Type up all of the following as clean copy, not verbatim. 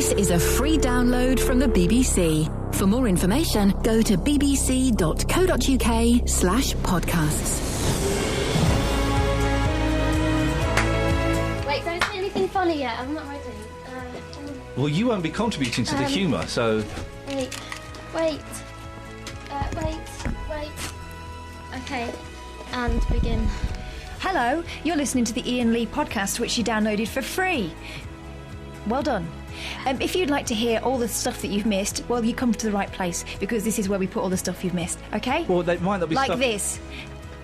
This is a free download from the BBC. For more information, go to bbc.co.uk/podcasts. Wait, don't say anything funny yet. I'm not ready. Well, you won't be contributing to the humour, so... Wait. Okay, and begin. Hello, you're listening to the Iainlee podcast, which you downloaded for free. Well done. If you'd like to hear all the stuff that you've missed, well, you come to the right place, because this is where we put all the stuff you've missed, OK? Well, they might not be like stuff... this.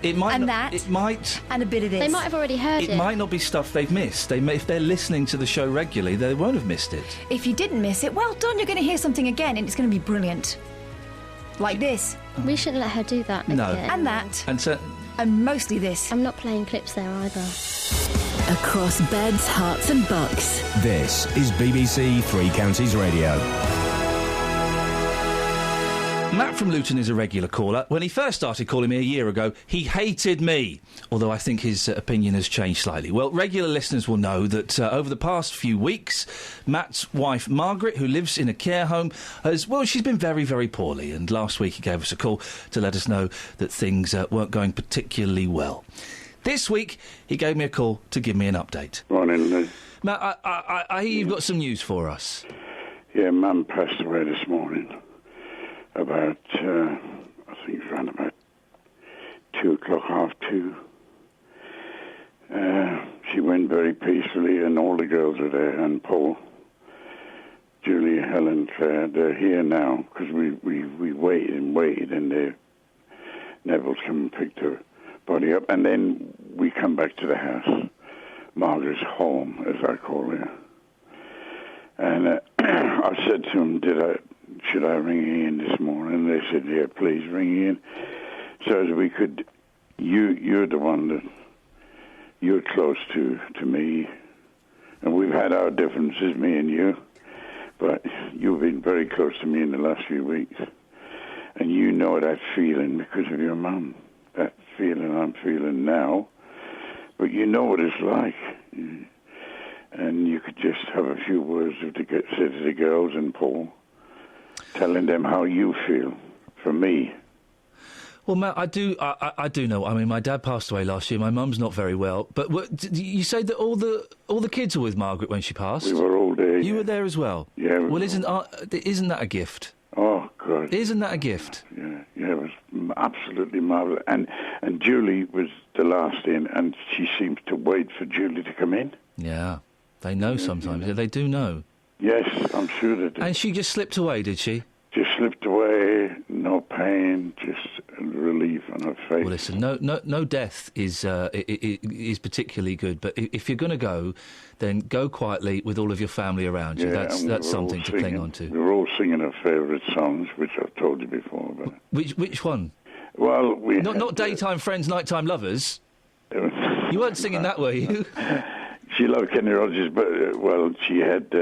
It might and not, that. It might... And a bit of this. They might have already heard it. It might not be stuff they've missed. If they're listening to the show regularly, they won't have missed it. If you didn't miss it, well done, you're going to hear something again, and it's going to be brilliant. Like this. We shouldn't let her do that. No. Again. And that. And mostly this. I'm not playing clips there either. Across beds, hearts and bucks. This is BBC Three Counties Radio. Matt from Luton is a regular caller. When he first started calling me a year ago, he hated me, although I think his opinion has changed slightly. Well, regular listeners will know that over the past few weeks, Matt's wife, Margaret, who lives in a care home, she's been very, very poorly, and last week he gave us a call to let us know that things weren't going particularly well. This week, he gave me a call to give me an update. Morning, Lee. Matt, I hear you've got some news for us. Yeah, Mum passed away this morning. About, I think it was around about 2:30. She went very peacefully, and all the girls are there, and Paul, Julie, Helen, Claire, they're here now, because we waited, and Neville's come and picked her body up, and then we come back to the house, Margaret's home, as I call her. And I said to them, should I ring Iain this morning? They said, yeah, please ring Iain. So as we could, you're the one that, you're close to me, and we've had our differences, me and you, but you've been very close to me in the last few weeks. And you know that feeling because of your mum, that feeling I'm feeling now, but you know what it's like. And you could just have a few words to say to the girls and Paul, telling them how you feel for me. Well, Matt, I do know. I mean, my dad passed away last year. My mum's not very well. But you say that all the kids were with Margaret when she passed? We were all there. You were there as well? Yeah. Well, isn't that a gift? Oh, God. Isn't that a gift? Yeah, it was absolutely marvellous. And Julie was the last in, and she seems to wait for Julie to come in. Yeah, they know sometimes. Yeah, they do know. Yes, I'm sure they do. And she just slipped away, did she? Just slipped away, no pain, just relief on her face. Well, listen, no death is particularly good, but if you're going to go, then go quietly with all of your family around you. Yeah, that's something to cling on to. We were all singing our favourite songs, which I've told you before. But which one? Well, not daytime friends, nighttime lovers. You weren't singing that, were you? She loved Kenny Rogers, but, she had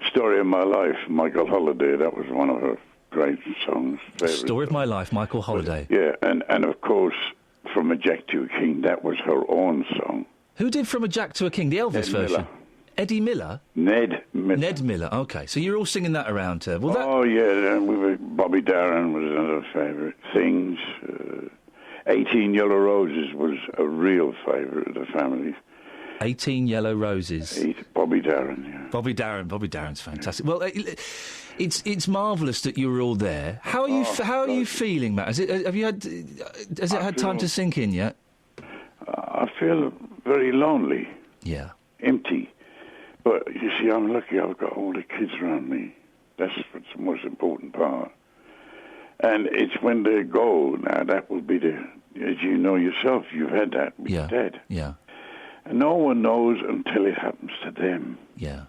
Story of My Life, Michael Holiday. That was one of her great songs. Story of My Life, Michael Holiday. Yeah, and of course, From a Jack to a King, that was her own song. Who did From a Jack to a King, the Elvis version? Miller. Eddie Miller? Ned Miller. Ned Miller, OK. So you're all singing that around her. Well, Oh, yeah, Bobby Darin was another favourite. Things. 18 Yellow Roses was a real favourite of the family. 18 Yellow Roses. Bobby Darin, yeah. Bobby Darin's fantastic. Well, it's marvellous that you were all there. How are you feeling, Matt? Has it had time to sink in yet? I feel very lonely. Yeah. Empty. But you see, I'm lucky I've got all the kids around me. That's what's the most important part. And it's when they go, now that will be as you know yourself, you've had that with Dad. Yeah. And no one knows until it happens to them. Yeah.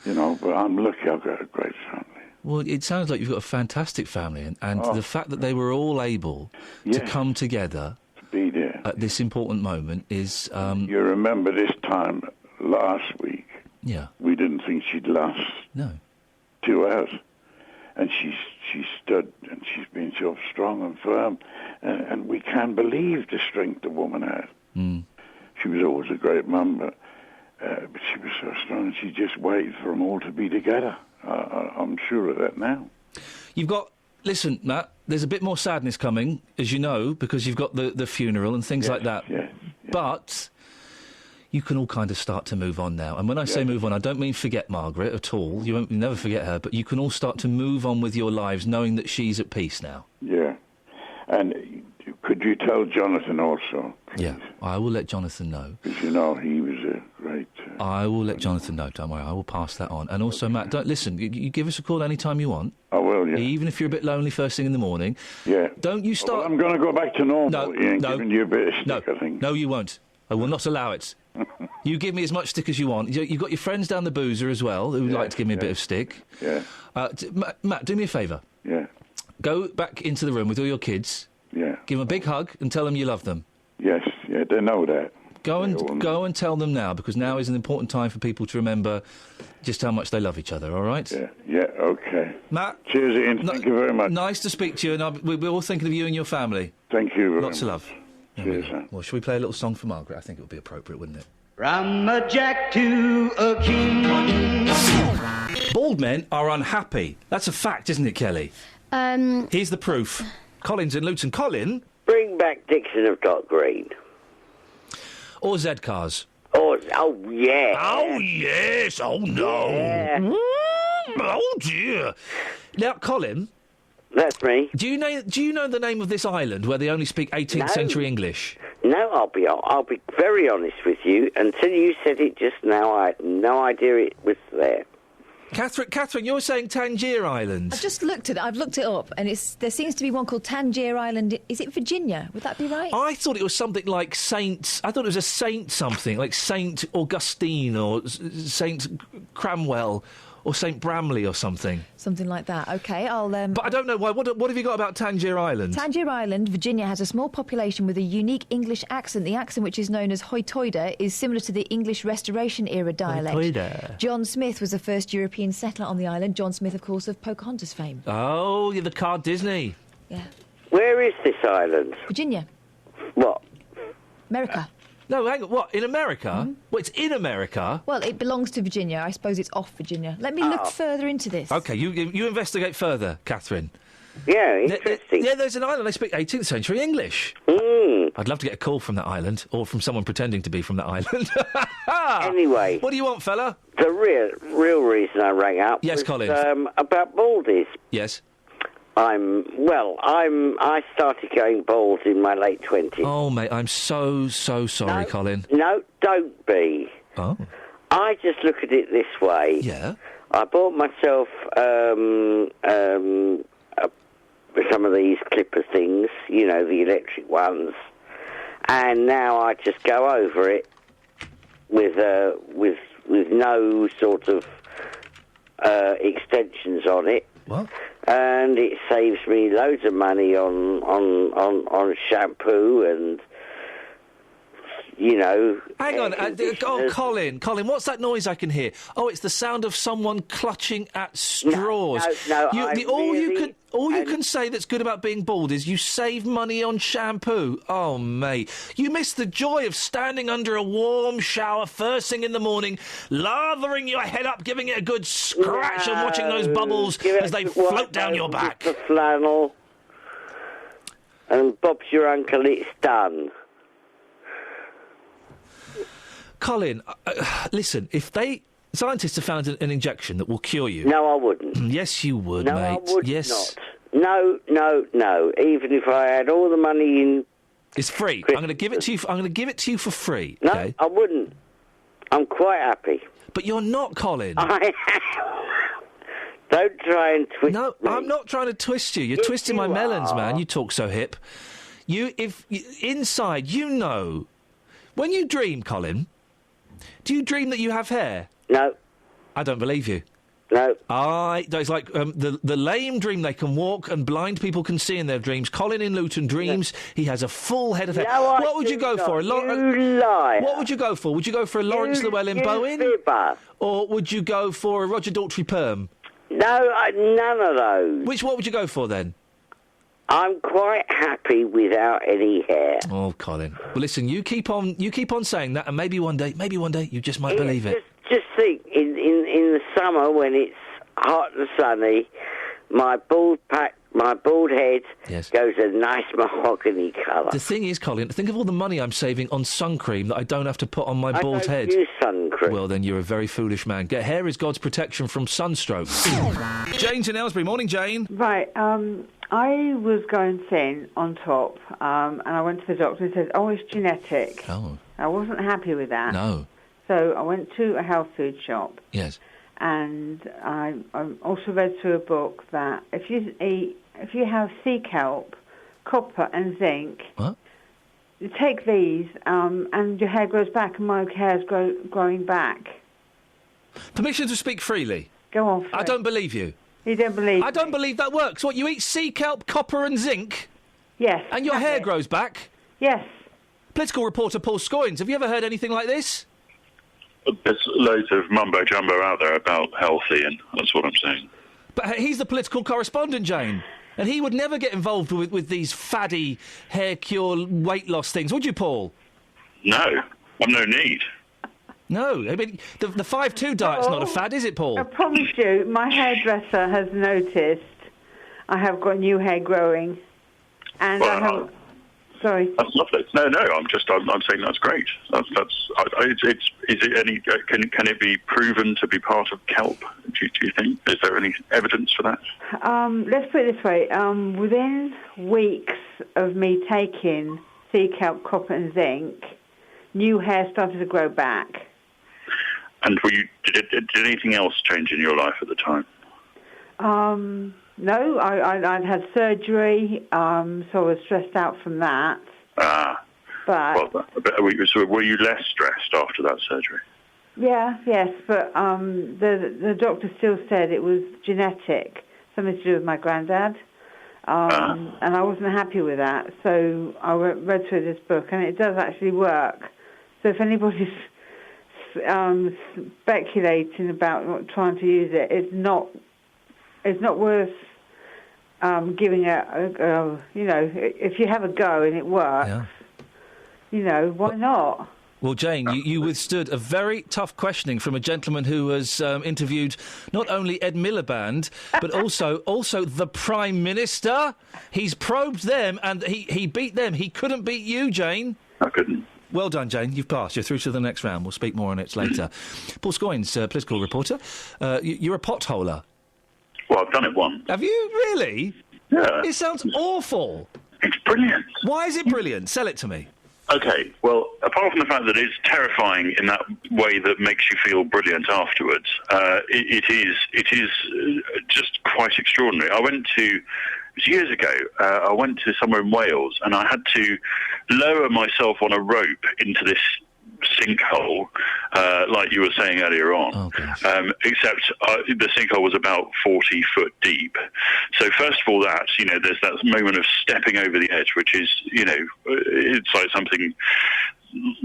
You know, but I'm lucky I've got a great family. Well, it sounds like you've got a fantastic family, and the fact that they were all able to come together to be there at this important moment is... You remember this time last week? Yeah. We didn't think she'd last 2 hours. And she stood, and she's been so strong and firm, and we can't believe the strength the woman had. Mm. She was always a great mum, but But she was so strong, she just waited for them all to be together. I'm sure of that now. You've got... Listen, Matt, there's a bit more sadness coming, as you know, because you've got the funeral and things like that. Yes. But you can all kind of start to move on now. And when I say move on, I don't mean forget Margaret at all. You'll never forget her. But you can all start to move on with your lives, knowing that she's at peace now. Yeah. And could you tell Jonathan also, please? Yeah, I will let Jonathan know. Because, you know, he was a great... I will let Jonathan know, don't worry. I will pass that on. And also, Matt, listen, you give us a call any time you want. I will, yeah. Even if you're a bit lonely first thing in the morning. Yeah. Don't you start... Well, I'm going to go back to normal, No, Iain, giving you a bit of stick, I think. No, you won't. I will not allow it. You give me as much stick as you want. You've got your friends down the boozer as well who would like to give me a bit of stick. Yeah. Matt, do me a favour. Yeah. Go back into the room with all your kids. Yeah. Give them a big hug and tell them you love them. Yes, yeah, they know that. Go and tell them now, because now is an important time for people to remember just how much they love each other, all right? Yeah, okay. Matt. Cheers, Iain. Thank you very much. Nice to speak to you, and we're all thinking of you and your family. Thank you very Lots of love. Cheers, Well, shall we play a little song for Margaret? I think it would be appropriate, wouldn't it? From a jack to a king. Bald men are unhappy. That's a fact, isn't it, Kelly? Here's the proof. Colin's in Luton. Colin? Bring back Dixon of Dock Green. Or Z-Cars? Oh, yeah. Oh, yes. Oh, no. Yeah. Oh, dear. Now, Colin... That's me. Do you know the name of this island where they only speak 18th century English? No, I'll be very honest with you. Until you said it just now, I had no idea it was there. Catherine, you're saying Tangier Island. I've just looked at it. I've looked it up, and there seems to be one called Tangier Island. Is it Virginia? Would that be right? I thought it was something like Saint... I thought it was a Saint something, like Saint Augustine or Saint Cramwell or St Bramley or something. Something like that. OK, I'll... But I don't know why. What have you got about Tangier Island? Tangier Island, Virginia, has a small population with a unique English accent. The accent, which is known as Hoytoida, is similar to the English Restoration-era dialect. Hoytoida. John Smith was the first European settler on the island. John Smith, of course, of Pocahontas fame. Oh, you're the card Disney. Yeah. Where is this island? Virginia. What? America. No, hang on. What, in America? Mm-hmm. Well, it's in America. Well, it belongs to Virginia. I suppose it's off Virginia. Let me look further into this. OK, you investigate further, Catherine. Yeah, interesting. There's an island. They speak 18th century English. I'd love to get a call from that island, or from someone pretending to be from that island. Anyway. What do you want, fella? The real reason I rang up Yes, was, Colin. about baldies. Yes. I started going bald in my late 20s. Oh, mate, I'm so sorry, Colin. No, don't be. Oh. I just look at it this way. Yeah. I bought myself some of these clipper things, you know, the electric ones, and now I just go over it with no sort of extensions on it. What? And it saves me loads of money on shampoo and, you know... Hang on. Colin, what's that noise I can hear? Oh, it's the sound of someone clutching at straws. No, all you can say that's good about being bald is you save money on shampoo. Oh, mate. You miss the joy of standing under a warm shower first thing in the morning, lathering your head up, giving it a good scratch and watching those bubbles as they float down your back. The flannel. And Bob's your uncle, it's done. Colin, listen, if scientists have found an injection that will cure you... No, I wouldn't. Yes, you would, no, mate. No, I would yes. not. No. Even if I had all the money in... It's free. I'm going to give it to you. I'm going to give it to you for free. No, okay? I wouldn't. I'm quite happy. But you're not, Colin. I am. Don't try and twist me. No, I'm not trying to twist you. You're twisting my melons, man. You talk so hip. Inside, you know... When you dream, Colin... Do you dream that you have hair? No. I don't believe you. No. It's like the lame dream they can walk and blind people can see in their dreams. Colin in Luton dreams he has a full head of hair. No, what would you go for? You liar. What would you go for? Would you go for a Lawrence Llewellyn Bowen? Fibber. Or would you go for a Roger Daltrey perm? No, none of those. What would you go for then? I'm quite happy without any hair. Oh, Colin. Well, listen, you keep on saying that, and maybe one day, you just might believe it. Just think, in the summer when it's hot and sunny, my bald head goes a nice mahogany colour. The thing is, Colin, think of all the money I'm saving on sun cream that I don't have to put on my bald head. I don't use sun cream. Well, then you're a very foolish man. Hair is God's protection from sunstroke. Jane's in Aylesbury. Morning, Jane. Right, I was going thin on top, and I went to the doctor and said, it's genetic. Oh. I wasn't happy with that. No. So I went to a health food shop. Yes. And I also read through a book that if you have sea kelp, copper and zinc, you take these and your hair grows back, and my hair's growing back. Permission to speak freely? Go on. I don't believe you. You don't believe I don't believe that works. What, you eat sea kelp, copper and zinc? Yes. And your hair grows back? Yes. Political reporter Paul Scoynes, have you ever heard anything like this? There's loads of mumbo-jumbo out there about healthy, and that's what I'm saying. But he's the political correspondent, Jane, and he would never get involved with these faddy hair cure weight loss things, would you, Paul? No, I've no need. No, I mean, the 5-2 diet's not a fad, is it, Paul? I promise you, my hairdresser has noticed I have got new hair growing, and I have... Sorry. That's lovely. No, I'm saying that's great. Is it any? Can it be proven to be part of kelp? Do you think? Is there any evidence for that? Let's put it this way. Within weeks of me taking sea kelp, copper and zinc, new hair started to grow back. And did anything else change in your life at the time? No, I'd had surgery, so I was stressed out from that. But were you less stressed after that surgery? Yes, but the doctor still said it was genetic, something to do with my granddad, and I wasn't happy with that. So I read through this book, and it does actually work. So if anybody's speculating about trying to use it, it's not worth giving if you have a go and it works, why not? Well, Jane, you withstood a very tough questioning from a gentleman who has interviewed not only Ed Miliband, but also the Prime Minister. He's probed them, and he beat them. He couldn't beat you, Jane. I couldn't. Well done, Jane. You've passed. You're through to the next round. We'll speak more on it later. Paul Scoynes, political reporter. You're a potholer. Well, I've done it once. Have you really? Yeah. It sounds awful. It's brilliant. Why is it brilliant? Sell it to me. Okay, well, apart from the fact that it's terrifying in that way that makes you feel brilliant afterwards, it is just quite extraordinary. It was years ago, I went to somewhere in Wales, and I had to lower myself on a rope into this sinkhole, like you were saying earlier on, except the sinkhole was about 40 foot deep. So first of all, there's that moment of stepping over the edge, which is, it's like something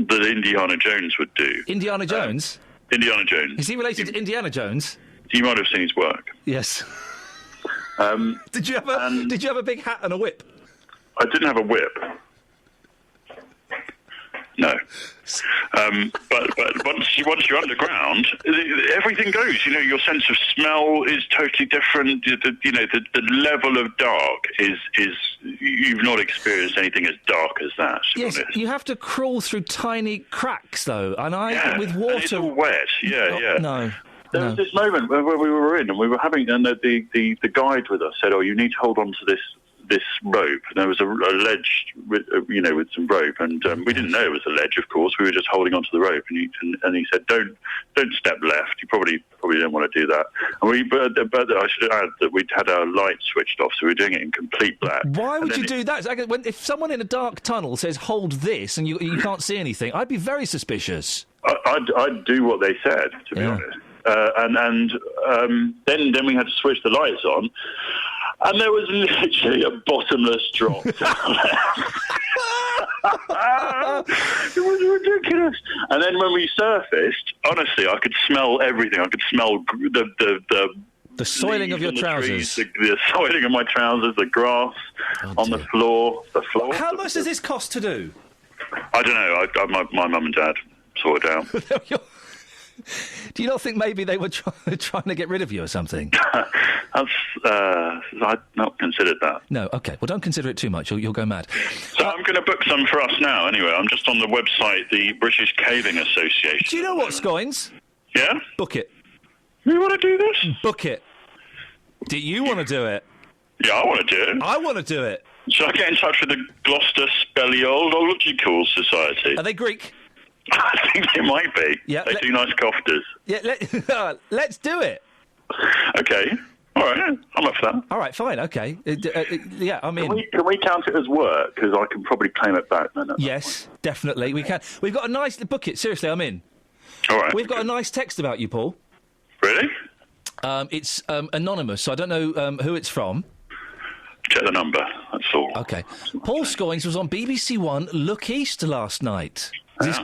that Indiana Jones would do. Indiana Jones? Indiana Jones. Is he related to Indiana Jones? You might have seen his work. Yes. Did you have a big hat and a whip? I didn't have a whip. No, but once you're underground, everything goes. Your sense of smell is totally different. The level of dark is you've not experienced anything as dark as that. Yes, you have to crawl through tiny cracks though, with water. And it's all wet. Yeah. No. There was this moment where we were in, and we were having, and the guide with us said, "Oh, you need to hold on to this rope." And there was a ledge, with some rope, and we didn't know it was a ledge. Of course, we were just holding onto the rope, and he said, "Don't step left. You probably don't want to do that." And but I should add that we'd had our lights switched off, so we were doing it in complete black. Why would you do that? If someone in a dark tunnel says, "Hold this," and you can't see anything, I'd be very suspicious. I'd do what they said, to be honest. Then we had to switch the lights on, and there was literally a bottomless drop down there. It was ridiculous. And then when we surfaced, honestly, I could smell everything. I could smell the The soiling of your trousers. The soiling of my trousers, the grass on the floor. How much does this cost to do? I don't know. My mum and dad sorted out. Do you not think maybe they were trying to get rid of you or something? I'd not considered that. No, OK. Well, don't consider it too much. You'll go mad. So I'm going to book some for us now, anyway. I'm just on the website, the British Caving Association. Do you know what, Scoins? Yeah? Book it. You want to do this? Book it. Do you want to do it? Yeah, I want to do it. I want to do it. Should I get in touch with the Gloucester Speleological Society? Are they Greek? I think they might be. Yeah, they do nice cofters. Yeah, let's do it. Okay. All right. I'm up for that. All right, fine. Okay. Yeah, I'm in. Can we count it as work? Because I can probably claim it back then. Yes, definitely. We can. We've got a nice... Book it. Seriously, I'm in. All right. We've got a nice text about you, Paul. Really? It's anonymous, so I don't know who it's from. Check the number, that's all. OK. Paul Scoins was on BBC One Look East last night.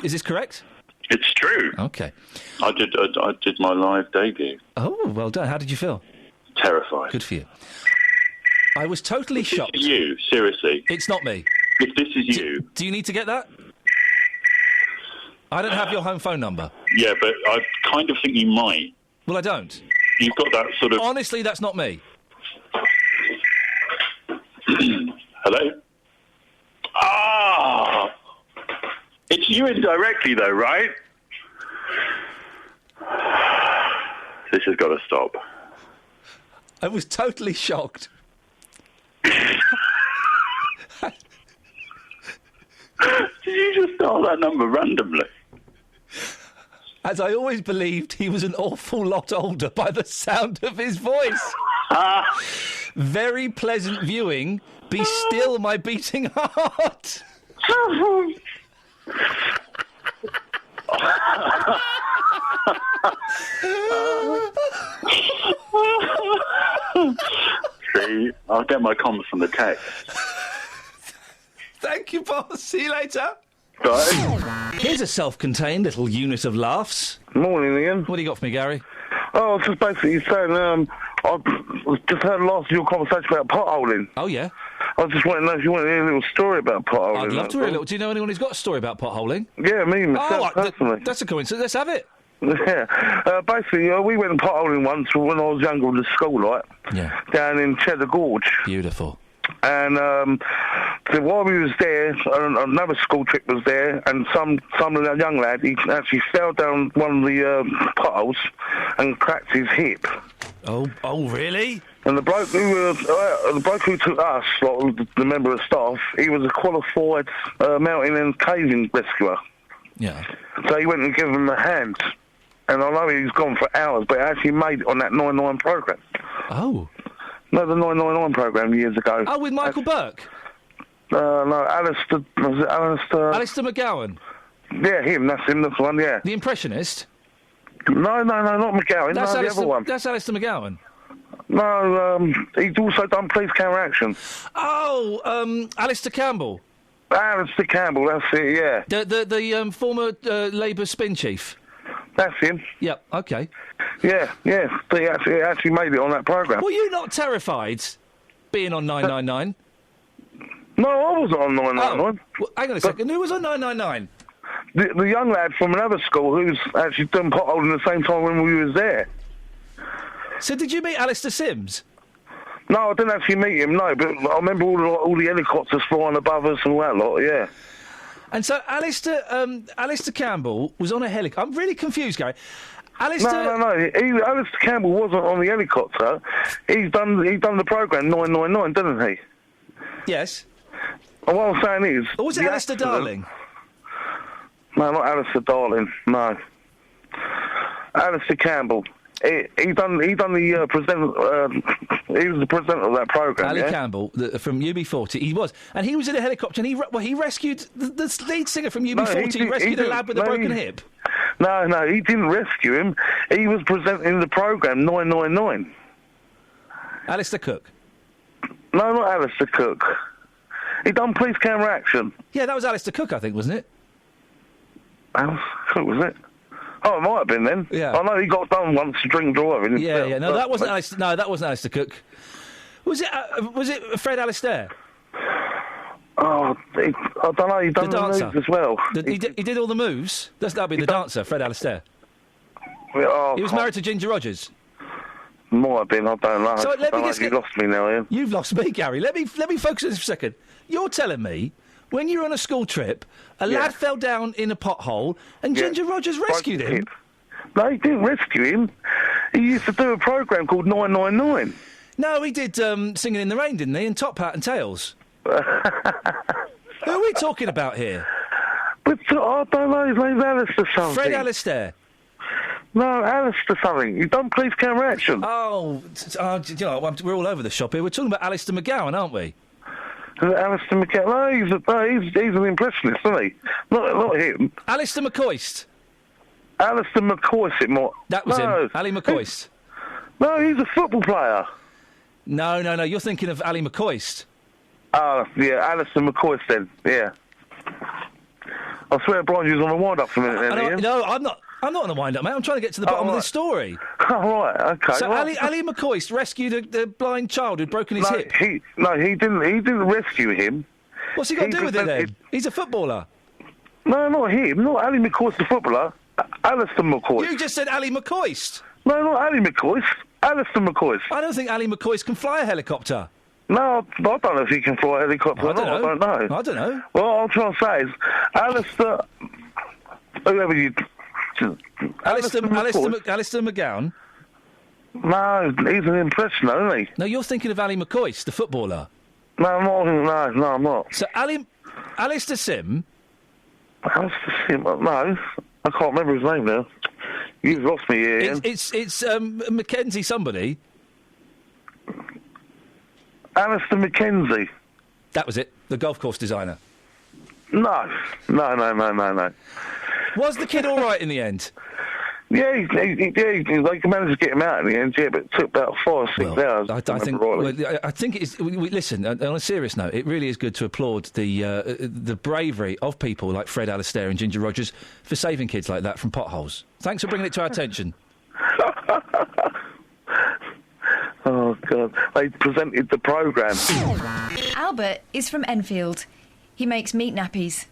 Is this correct? It's true. OK. I did my live debut. Oh, well done. How did you feel? Terrified. Good for you. I was totally shocked. This is you, seriously. It's not me. If this is you... Do you need to get that? I don't have your home phone number. Yeah, but I kind of think you might. Well, I don't. You've got that sort of... Honestly, that's not me. Hello? Ah! It's you indirectly, though, right? This has got to stop. I was totally shocked. Did you just dial that number randomly? As I always believed, he was an awful lot older by the sound of his voice. Very pleasant viewing. Be still, my beating heart. See, I'll get my comments from the text. Thank you, boss. See you later. Bye. Here's a self-contained little unit of laughs. Morning, Ian. What do you got for me, Gary? Oh, I was just basically saying, I just heard last of your conversation about potholing. Oh, yeah? I just wanted to know if you wanted to hear a little story about potholing. I'd love to hear a little. Do you know anyone who's got a story about potholing? Yeah, me myself, personally. That's a coincidence. Let's have it. Yeah. Basically, we went potholing once when I was younger with the school, like, down in Cheddar Gorge. Beautiful. And so while we was there, another school trip was there, and some young lad, he actually fell down one of the potholes and cracked his hip. Oh, really? And the bloke who took us, like, the member of staff, he was a qualified mountain and caving rescuer. Yeah. So he went and gave him a hand. And I know he's gone for hours, but he actually made it on that 9/9 programme. Oh. No, the 999 programme years ago. Oh, with Michael Burke? No, Alistair... Was it Alistair... Alistair McGowan? Yeah, him, that's the one, yeah. The Impressionist? No, not McGowan, the other one. That's Alistair McGowan? No, he's also done Police Counteraction. Oh, Alistair Campbell? Alistair Campbell, that's it, yeah. The former Labour spin chief? That's him. Yep, OK. Yeah, he actually made it on that programme. Were you not terrified being on 999? No, I wasn't on 999. Well, hang on a second, who was on 999? The young lad from another school who's actually done potholing the same time when we was there. So did you meet Alistair Sims? No, I didn't actually meet him, no, but I remember all the helicopters flying above us and all that lot, yeah. And so Alistair Campbell was on a helicopter. I'm really confused, Gary. Alistair... No. Alistair Campbell wasn't on the helicopter. He's done the programme 999, didn't he? Yes. And what I'm saying is... Or was it Alistair Darling? No, not Alistair Darling, no. Alistair Campbell. He done the presenter. He was the presenter of that programme. Ali Campbell from UB40. He was, and he was in a helicopter. And he rescued the lead singer from UB40. He rescued a lad with a broken hip. No, he didn't rescue him. He was presenting the programme 999. Alistair Cook. No, not Alistair Cook. He done Police Counteraction. Yeah, that was Alistair Cook, I think, wasn't it? Alistair Cook, was it? Oh, it might have been then. Yeah. I know he got done once to drink driving. Yeah. No, that wasn't Alistair. No, that wasn't Alistair Cook. Was it Fred Alistair? Oh, I don't know. He done the moves as well. He did all the moves. That'd be the dancer, Fred Alistair. Oh, He was married to Ginger Rogers. Might have been. I don't know. So let me just You lost me now, Ian. You've lost me, Gary. Let me focus on this for a second. You're telling me when you were on a school trip, a lad fell down in a pothole and Ginger Rogers rescued him. No, he didn't rescue him. He used to do a programme called 999. No, he did Singing in the Rain, didn't he? And Top Hat and Tails. Who are we talking about here? But I don't know. His name's Alistair something. Fred Alistair. No, Alistair something. You done Police Camera Action. Oh, you know, we're all over the shop here. We're talking about Alistair McGowan, aren't we? Alistair McGowan. No, he's an impressionist, isn't he? Not him. Alistair McCoist. Alistair McCoist, it might. That was him. Ali McCoist. No, he's a football player. No. You're thinking of Ali McCoist. Oh, yeah, Alistair McCoist then. Yeah. I swear Brian, you was on the wind-up for a minute then, Ian. No, I'm not on the wind-up, mate. I'm trying to get to the bottom of this story. Oh, right, OK. So Ali McCoist rescued a blind child who'd broken his hip? He didn't rescue him. What's he got to do with it then? He's a footballer. No, not him. Not Ali McCoist, the footballer. Alistair McCoist. You just said Ali McCoist. No, not Ali McCoist. Alistair McCoist. I don't think Ali McCoist can fly a helicopter. No, I don't know if he can fly a helicopter or not. I don't know. I don't know. Well, all I'm trying to say is, Alistair... Whoever you... Alistair McGowan? No, he's an impressioner, isn't he? No, you're thinking of Ali McCoist, the footballer. No, I'm not. So Alistair Sim? Alistair Sim? No, I can't remember his name now. You've lost me here, Ian. It's Mackenzie somebody. Alistair Mackenzie. That was it, the golf course designer. No. Was the kid all right in the end? Yeah, they managed to get him out in the end, yeah, but it took about 5 or 6 hours. I think it's... Listen, on a serious note, it really is good to applaud the bravery of people like Fred Alistair and Ginger Rogers for saving kids like that from potholes. Thanks for bringing it to our attention. Oh, God. They presented the programme. Albert is from Enfield. He makes meat nappies.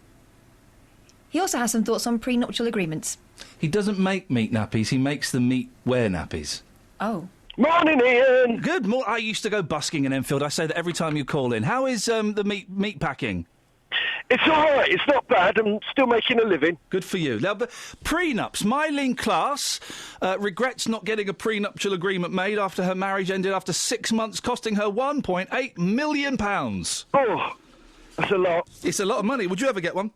He also has some thoughts on prenuptial agreements. He doesn't make meat nappies, he makes the meat wear nappies. Oh. Morning, Ian! Good morning. I used to go busking in Enfield. I say that every time you call in. How is the meat packing? It's all right. It's not bad. I'm still making a living. Good for you. Now, but prenups. Mylene Class regrets not getting a prenuptial agreement made after her marriage ended after 6 months, costing her £1.8 million. Oh, that's a lot. It's a lot of money. Would you ever get one?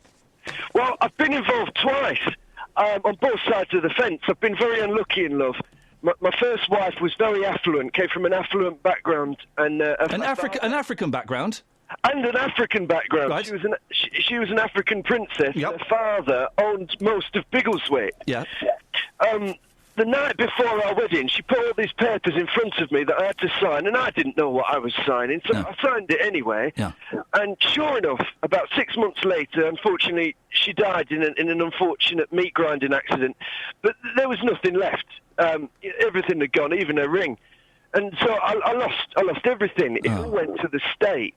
Well, I've been involved twice on both sides of the fence. I've been very unlucky in love. My first wife was very affluent, came from an affluent background. And an African background? And an African background. Right. She was an African princess. Yep. Her father owned most of Biggleswade. Yeah. The night before our wedding, she put all these papers in front of me that I had to sign, and I didn't know what I was signing, so I signed it anyway. Yeah. And sure enough, about 6 months later, unfortunately, she died in an unfortunate meat grinding accident. But there was nothing left. Everything had gone, even her ring. And so I lost everything. It all went to the state.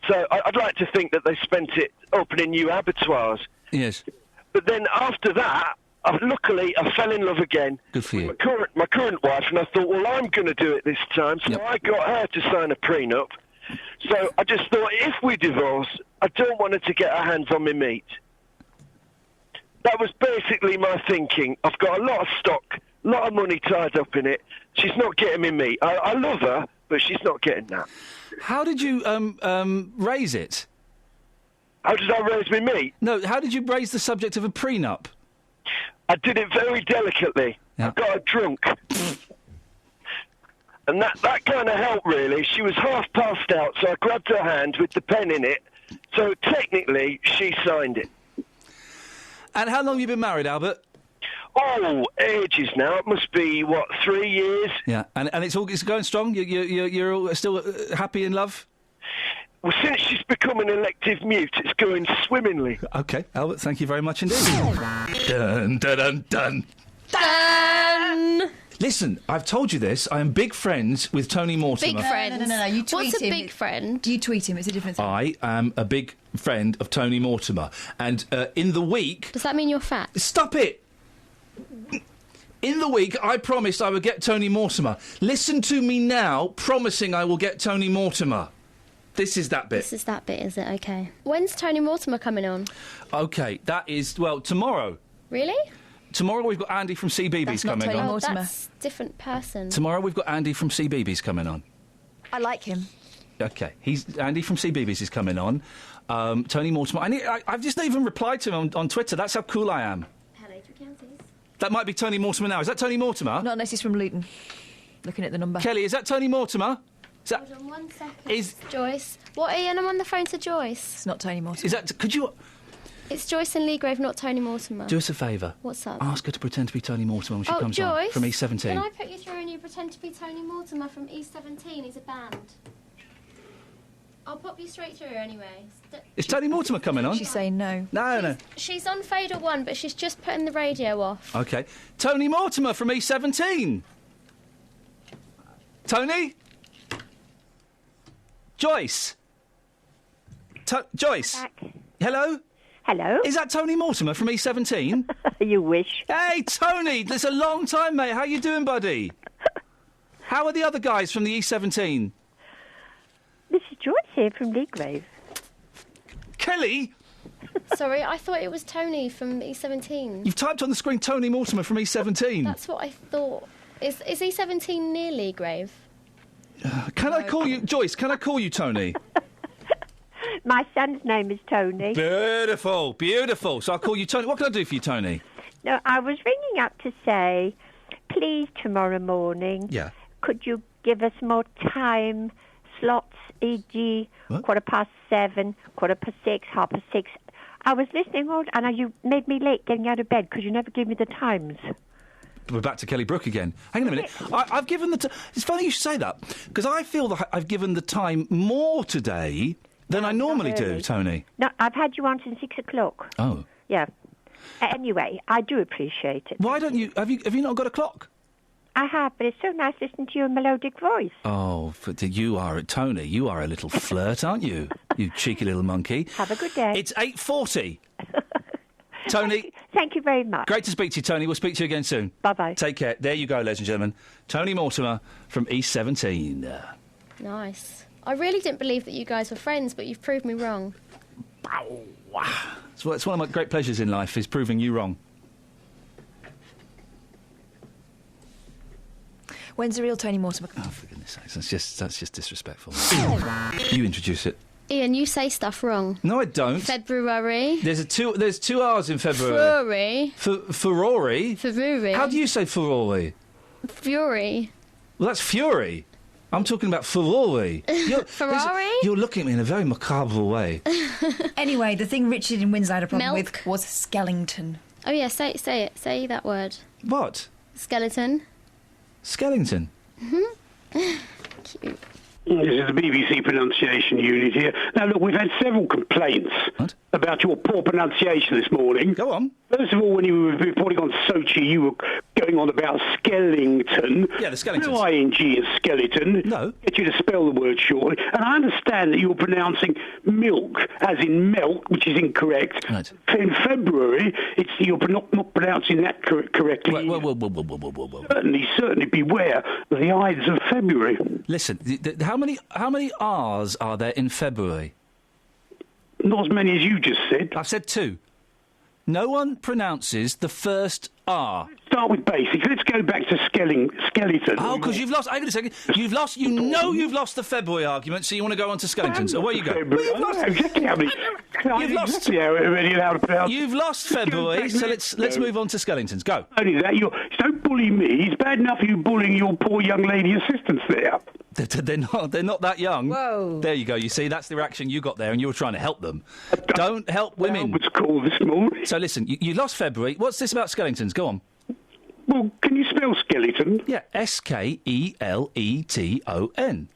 So I'd like to think that they spent it opening new abattoirs. Yes. But then after that, luckily, I fell in love again. Good for you. My current wife, and I thought, well, I'm going to do it this time. So I got her to sign a prenup. So I just thought, if we divorce, I don't want her to get her hands on my meat. That was basically my thinking. I've got a lot of stock, a lot of money tied up in it. She's not getting me meat. I love her, but she's not getting that. How did you raise it? How did I raise my meat? No, how did you raise the subject of a prenup? I did it very delicately. Yeah. I got her drunk. And that kind of helped, really. She was half passed out, so I grabbed her hand with the pen in it. So technically, she signed it. And how long have you been married, Albert? Oh, ages now. It must be, 3 years? Yeah, and it's going strong? You're all still happy in love? Well, since she's become an elective mute, it's going swimmingly. OK, Albert, thank you very much indeed. Dun, dun, dun, dun. Dun! Listen, I've told you this. I am big friends with Tony Mortimer. Big friends. No. You tweet What's him. a big friend? You tweet him. It's a different thing. I am a big friend of Tony Mortimer. And in the week... Does that mean you're fat? Stop it! In the week, I promised I would get Tony Mortimer. Listen to me now, promising I will get Tony Mortimer. This is that bit. This is that bit, is it? OK. When's Tony Mortimer coming on? OK, that is, well, tomorrow. Really? Tomorrow we've got Andy from CBBs coming on. Oh, that's a different person. Tomorrow we've got Andy from CBBs coming on. I like him. OK, Andy from CBBs is coming on. Tony Mortimer. I've just not even replied to him on Twitter. That's how cool I am. Hello, counties. That might be Tony Mortimer now. Is that Tony Mortimer? Not unless he's from Luton. Looking at the number. Kelly, is that Tony Mortimer? Hold on 1 second. Joyce. What, Ian? I'm on the phone to Joyce. It's not Tony Mortimer. Is that... Could you... It's Joyce and Leegrave, not Tony Mortimer. Do us a favour. What's up? Ask her to pretend to be Tony Mortimer when she comes Joyce, on from E17. Can I put you through and you pretend to be Tony Mortimer from E17? He's a band. I'll pop you straight through anyway. Is Tony Mortimer coming on? She's saying no. No. She's on fader 1, but she's just putting the radio off. OK. Tony Mortimer from E17. Tony? Joyce? Joyce? Back. Hello? Hello? Is that Tony Mortimer from E17? You wish. Hey, Tony! It's a long time, mate. How you doing, buddy? How are the other guys from the E17? This is Joyce here from Leegrave. Kelly? Sorry, I thought it was Tony from E17. You've typed on the screen Tony Mortimer from E17. That's what I thought. Is E17 near Leegrave? Can I call you... Joyce, can I call you Tony? My son's name is Tony. Beautiful, beautiful. So I'll call you Tony. What can I do for you, Tony? No, I was ringing up to say, please, tomorrow morning, could you give us more time slots, e.g. 7:15, 6:15, 6:30. I was listening and you made me late getting out of bed because you never gave me the times. We're back to Kelly Brook again. Hang on a minute. I've given the... It's funny you should say that, because I feel that I've given the time more today than I normally do, Tony. No, I've had you on since 6 o'clock. Oh. Yeah. Anyway, I do appreciate it. Why don't you... Have you not got a clock? I have, but it's so nice listening to your melodic voice. Oh, you are... Tony, you are a little flirt, aren't you? You cheeky little monkey. Have a good day. It's 8:40. Tony... Thank you very much. Great to speak to you, Tony. We'll speak to you again soon. Bye-bye. Take care. There you go, ladies and gentlemen. Tony Mortimer from E17. Nice. I really didn't believe that you guys were friends, but you've proved me wrong. It's one of my great pleasures in life, is proving you wrong. When's the real Tony Mortimer? Oh, for goodness sakes, that's just disrespectful. You introduce it. Ian, you say stuff wrong. No, I don't. February. There's 2 hours in February. Ferrari. Ferrari? How do you say Ferrari? Fury. Well, that's Fury. I'm talking about Ferrari. Ferrari? You're looking at me in a very macabre way. Anyway, the thing Richard in Windsor had a problem with was skeleton. Oh, yeah, say it. Say that word. What? Skeleton. Skellington? Cute. This is the BBC pronunciation unit here. Now, look, we've had several complaints about your poor pronunciation this morning. Go on. First of all, when you were reporting on Sochi, you were going on about Skellington. Yeah, the Skellingtons. No ing in skeleton. No. Get you to spell the word shortly. And I understand that you're pronouncing milk as in milk, which is incorrect. Right. In February, you're not pronouncing that correctly. Whoa. Certainly beware of the Ides of February. Listen, how many R's are there in February? Not as many as you just said. I've said 2. No one pronounces the first R. Start with basics. Let's go back to skeleton. Oh, because you've lost... Hang on a second. You've lost... You know you've lost the February argument, so you want to go on to skeletons. Away you go. Well, you've lost... Exactly how many... You've lost February, so let's move on to skeletons. Go. Only that, don't bully me. It's bad enough you bullying your poor young lady assistants there. They're not that young. Whoa. There you go. You see, that's the reaction you got there, and you were trying to help them. Don't help women. Albert's call this morning. So listen, you lost February. What's this about skeletons? Go on. Well, can you spell skeleton? Yeah, skeleton.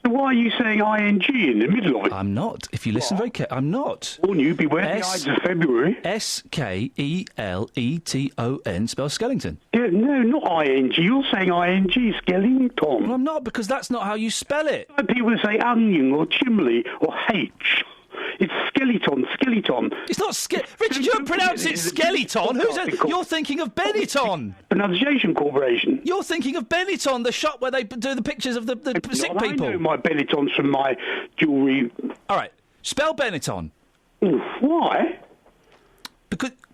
So why are you saying ing in the middle of it? I'm not. If you listen very carefully, I'm not. Warn you, beware the Ides of February. skeleton, spell Skellington. Yeah, no, not ing. You're saying ing, Skellington. Well, I'm not, because that's not how you spell it. People say onion or chimley or H. It's skeleton. It's not Richard, you don't pronounce it skeleton. You're thinking of Benetton. Pronunciation Corporation. You're thinking of Benetton, the shop where they do the pictures of the sick people. I know my Benettons from my jewellery. All right, spell Benetton. Why?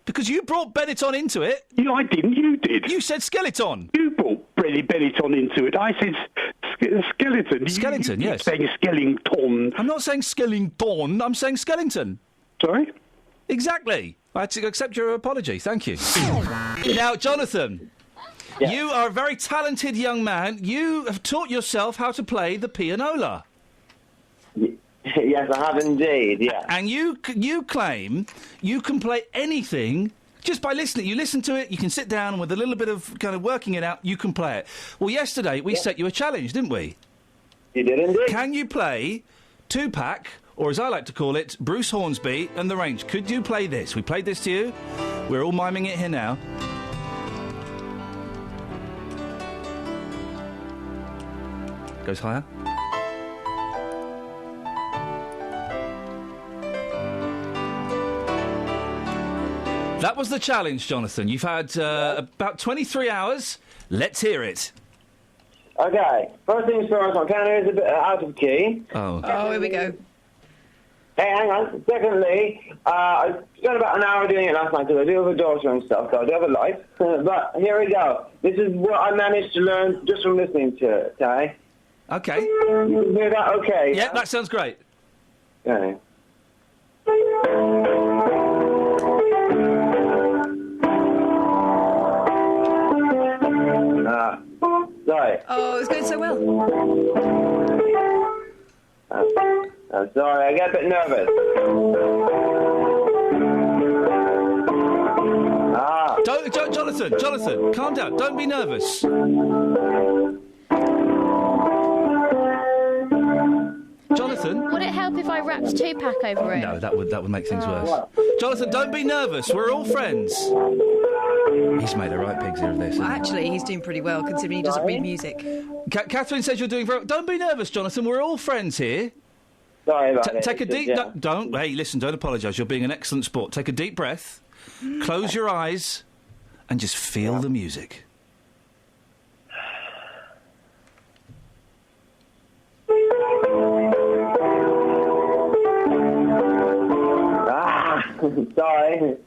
Because you brought Benetton into it. No, I didn't. You did. You said skeleton. You brought Benetton into it. I said skeleton. Skeleton, yes. You're saying Skellington. I'm not saying Skellington. I'm saying Skellington. Sorry? Exactly. I had to accept your apology. Thank you. Now, Jonathan, you are a very talented young man. You have taught yourself how to play the pianola. Yes, I have indeed, yeah. And you claim you can play anything just by listening. You listen to it, you can sit down, and with a little bit of kind of working it out, you can play it. Well, yesterday we set you a challenge, didn't we? You did indeed. Can you play Tupac, or as I like to call it, Bruce Hornsby and the Range? Could you play this? We played this to you. We're all miming it here now. Goes higher. That was the challenge, Jonathan. You've had about 23 hours. Let's hear it. Okay. First things first, my piano is a bit out of key. Oh, here we go. Hey, hang on. Secondly, I spent about an hour doing it last night because I do have a daughter and stuff, so I do have a life. But here we go. This is what I managed to learn just from listening to it, okay? Okay. You can hear that okay? Yeah, that sounds great. Okay. Sorry. Oh, it's going so well. I'm sorry, I got a bit nervous. Jonathan, calm down. Don't be nervous. Jonathan? Would it help if I wrapped Tupac over it? No, that would make things worse. Jonathan, don't be nervous. We're all friends. He's made a right pig's ear of this. Well, actually, he's doing pretty well, considering he doesn't read music. Catherine says you're doing very well. Don't be nervous, Jonathan. We're all friends here. Sorry about it. Take a deep... Don't... Hey, listen, don't apologise. You're being an excellent sport. Take a deep breath, close your eyes, and just feel the music. Sorry.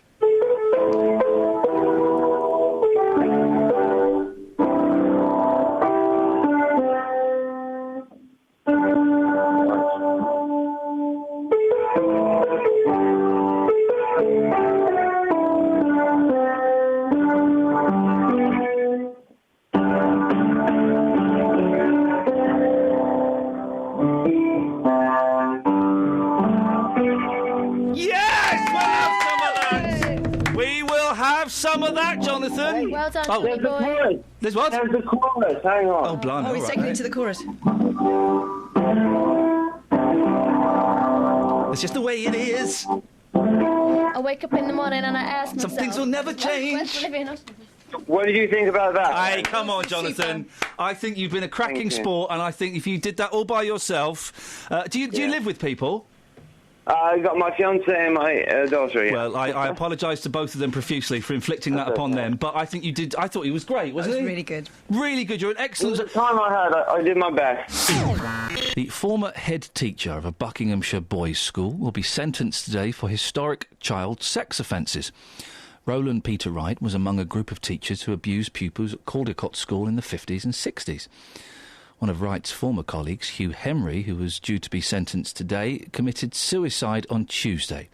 Some of that, Jonathan. Well done, oh, there's the chorus. There's what? There's the chorus. Hang on. Oh, blimey. Oh, he's taking it to the chorus. It's just the way it is. I wake up in the morning and I ask myself... Some things will never change. What did you think about that? Hey, come on, Jonathan. I think you've been a cracking sport, and I think if you did that all by yourself... do you live with people? I got my fiancée and my daughter, yeah. Well, I apologise to both of them profusely for inflicting that upon them, but I think you did... I thought he was great, wasn't he? That was really good. Really good. You're an excellent... The time I had, I did my best. The former head teacher of a Buckinghamshire boys' school will be sentenced today for historic child sex offences. Roland Peter Wright was among a group of teachers who abused pupils at Caldecott School in the 50s and 60s. One of Wright's former colleagues, Hugh Henry, who was due to be sentenced today, committed suicide on Tuesday.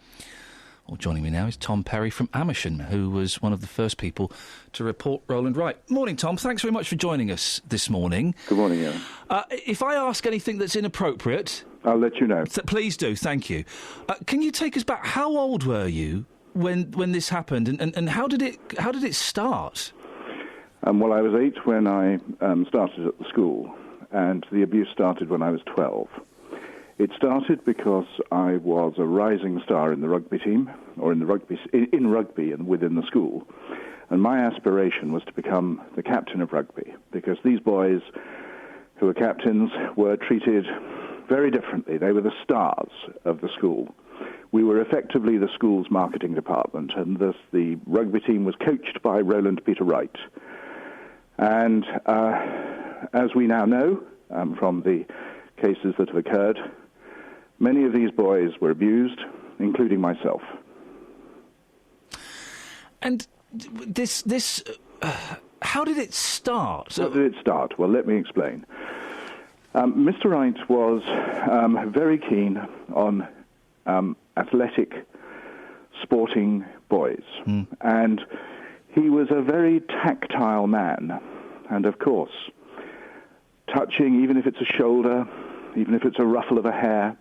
Well, joining me now is Tom Perry from Amersham, who was one of the first people to report Roland Wright. Morning, Tom. Thanks very much for joining us this morning. Good morning, Iain. If I ask anything that's inappropriate... I'll let you know. Please do, thank you. Can you take us back? How old were you when this happened, and how did it start? Well, I was 8 when I started at the school, and the abuse started when I was 12. It started because I was a rising star in the rugby team, or in rugby and within the school. And my aspiration was to become the captain of rugby, because these boys who were captains were treated very differently. They were the stars of the school. We were effectively the school's marketing department, and the rugby team was coached by Roland Peter Wright. And as we now know from the cases that have occurred, many of these boys were abused, including myself. And this how did it start? How did it start? Well, let me explain. Mr. Wright was very keen on athletic, sporting boys. And he was a very tactile man. And, of course, touching, even if it's a shoulder, even if it's a ruffle of a hair,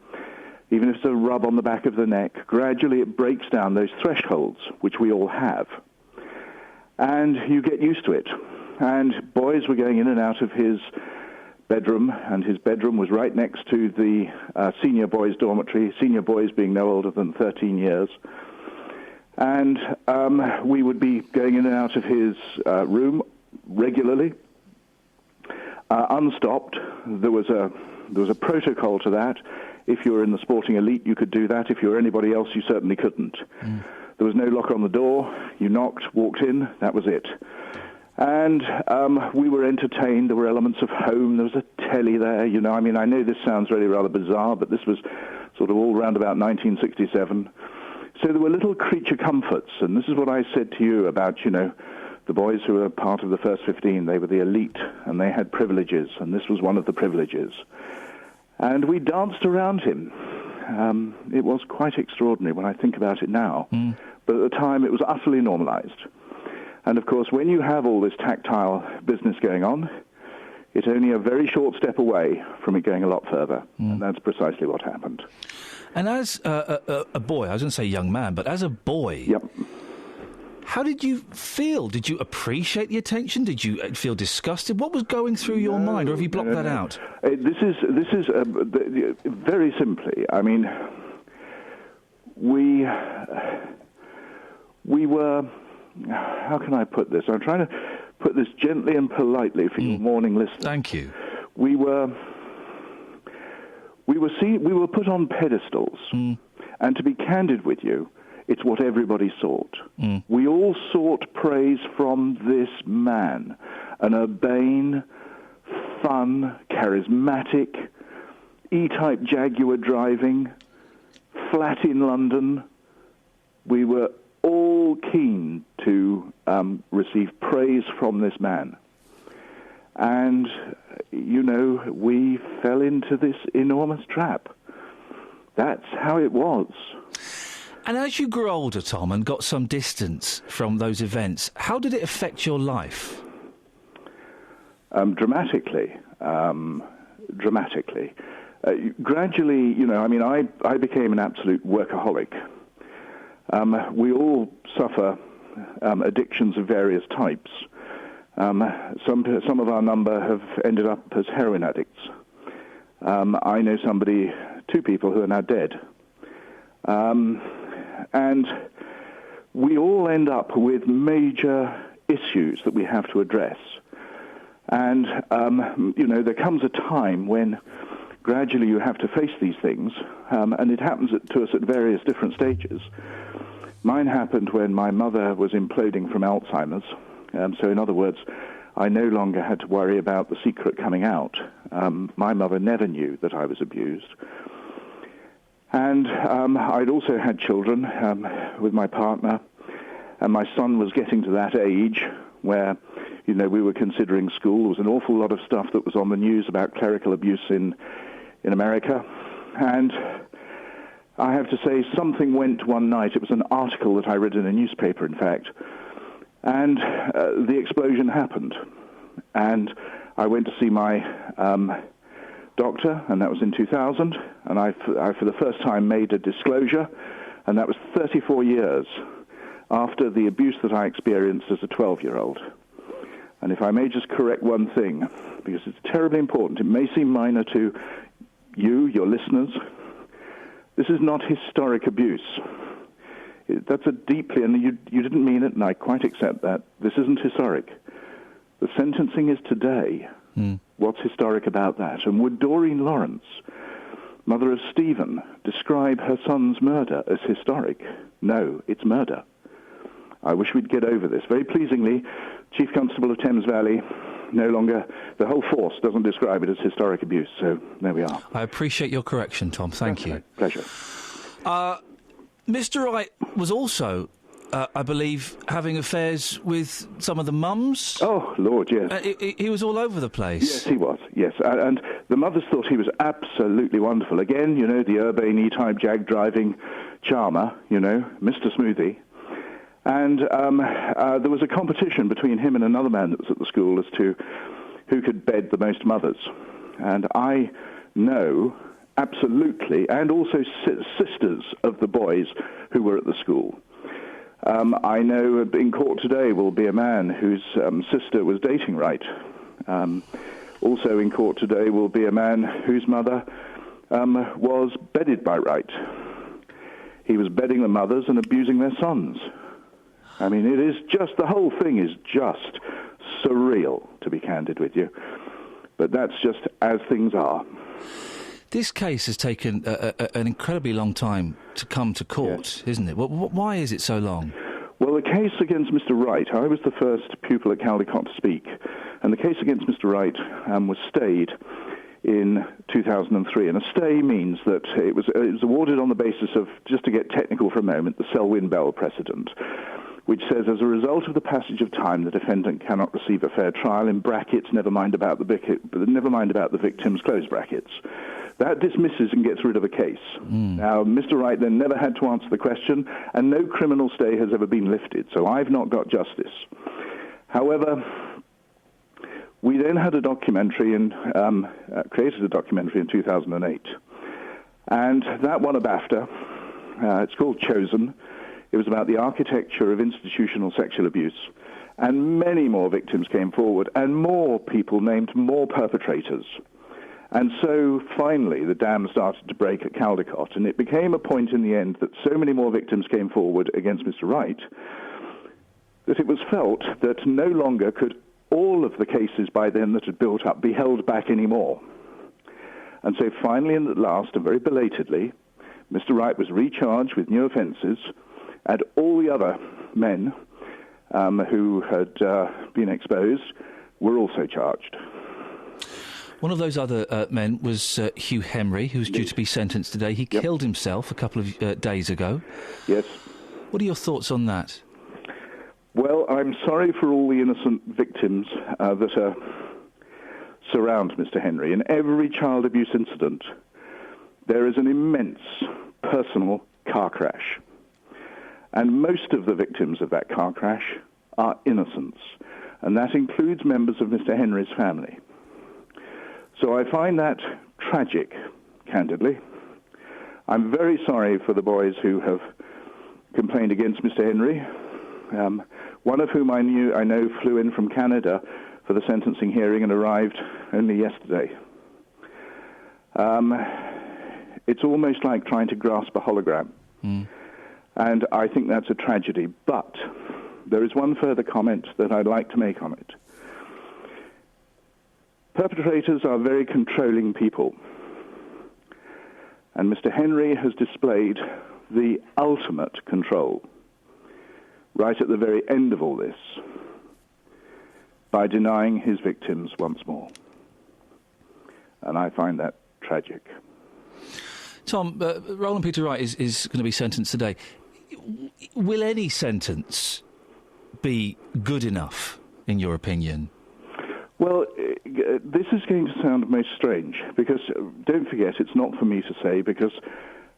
even if it's a rub on the back of the neck, gradually it breaks down those thresholds, which we all have. And you get used to it. And boys were going in and out of his bedroom, and his bedroom was right next to the senior boys' dormitory, senior boys being no older than 13 years. And we would be going in and out of his room regularly, unstopped. There was a protocol to that. If you were in the sporting elite, you could do that. If you were anybody else, you certainly couldn't. There was no lock on the door. You knocked, walked in, that was it. And we were entertained. There were elements of home. There was a telly there, you know. I mean, I know this sounds really rather bizarre, but this was sort of all round about 1967. So there were little creature comforts, and this is what I said to you about, you know, the boys who were part of the first 15. They were the elite, and they had privileges, and this was one of the privileges. And we danced around him. It was quite extraordinary when I think about it now. But at the time, it was utterly normalized. And, of course, when you have all this tactile business going on, it's only a very short step away from it going a lot further. And that's precisely what happened. And as a boy, I was going to say young man, but as a boy, how did you feel? Did you appreciate the attention? Did you feel disgusted? What was going through your mind, or have you blocked that out? This is very simply, I mean, we were, how can I put this? I'm trying to put this gently and politely for your morning listeners. Thank you. We were put on pedestals, and to be candid with you, it's what everybody sought. We all sought praise from this man, an urbane, fun, charismatic, E-type Jaguar driving, flat in London. We were all keen to receive praise from this man. And, you know, we fell into this enormous trap. That's how it was. And as you grew older, Tom, and got some distance from those events, how did it affect your life? Dramatically. Dramatically. Gradually, you know, I mean, I became an absolute workaholic. We all suffer addictions of various types. Some of our number have ended up as heroin addicts. I know two people who are now dead. And we all end up with major issues that we have to address. And, you know, there comes a time when gradually you have to face these things, and it happens to us at various different stages. Mine happened when my mother was imploding from Alzheimer's. So in other words, I no longer had to worry about the secret coming out. My mother never knew that I was abused. And I'd also had children with my partner, and my son was getting to that age where, you know, we were considering school. There was an awful lot of stuff that was on the news about clerical abuse in America. And I have to say, something went one night. It was an article that I read in a newspaper, in fact. And the explosion happened. And I went to see my doctor, and that was in 2000. And I, for the first time, made a disclosure. And that was 34 years after the abuse that I experienced as a 12-year-old. And if I may just correct one thing, because it's terribly important, it may seem minor to you, your listeners, this is not historic abuse. That's a deeply, and you didn't mean it, and I quite accept that. This isn't historic. The sentencing is today. What's historic about that? And would Doreen Lawrence, mother of Stephen, describe her son's murder as historic? No, it's murder. I wish we'd get over this. Very pleasingly, Chief Constable of Thames Valley, no longer, the whole force doesn't describe it as historic abuse, so there we are. I appreciate your correction, Tom. Thank you. Pleasure. Mr. Wright was also, I believe, having affairs with some of the mums. Oh, Lord, yes. He was all over the place. Yes, he was, yes. And the mothers thought he was absolutely wonderful. Again, you know, the Urbane E-Type jag-driving charmer, you know, Mr. Smoothie. And there was a competition between him and another man that was at the school as to who could bed the most mothers. And I know absolutely, and also sisters of the boys who were at the school. I know in court today will be a man whose sister was dating Wright. Also in court today will be a man whose mother was bedded by Wright. He was bedding the mothers and abusing their sons. I mean, it is just, the whole thing is just surreal, to be candid with you. But that's just as things are. This case has taken an incredibly long time to come to court, isn't it? Why is it so long? Well, the case against Mr. Wright, I was the first pupil at Caldecott to speak, and the case against Mr. Wright was stayed in 2003. And a stay means that it was awarded on the basis of, just to get technical for a moment, the Selwyn-Bell precedent, which says, as a result of the passage of time, the defendant cannot receive a fair trial, in brackets, never mind about the victims, close brackets. That dismisses and gets rid of a case. Now, Mr. Wright then never had to answer the question, and no criminal stay has ever been lifted, so I've not got justice. However, we then had a documentary, created a documentary in 2008, and that won a BAFTA. It's called Chosen. It was about the architecture of institutional sexual abuse, and many more victims came forward, and more people named more perpetrators. And so, finally, the dam started to break at Caldecott, and it became a point in the end that so many more victims came forward against Mr. Wright that it was felt that no longer could all of the cases by then that had built up be held back anymore. And so, finally, and at last, and very belatedly, Mr. Wright was recharged with new offences, and all the other men who had been exposed were also charged. One of those other men was Hugh Henry, who was due to be sentenced today. He killed himself a couple of days ago. Yes. What are your thoughts on that? Well, I'm sorry for all the innocent victims that surround Mr. Henry. In every child abuse incident, there is an immense personal car crash. And most of the victims of that car crash are innocents. And that includes members of Mr. Henry's family. So I find that tragic, candidly. I'm very sorry for the boys who have complained against Mr. Henry, one of whom I know flew in from Canada for the sentencing hearing and arrived only yesterday. It's almost like trying to grasp a hologram. And I think that's a tragedy. But there is one further comment that I'd like to make on it. Perpetrators are very controlling people. And Mr. Henry has displayed the ultimate control right at the very end of all this by denying his victims once more. And I find that tragic. Tom, Roland Peter Wright is going to be sentenced today. Will any sentence be good enough, in your opinion? Well, this is going to sound most strange, because don't forget, it's not for me to say, because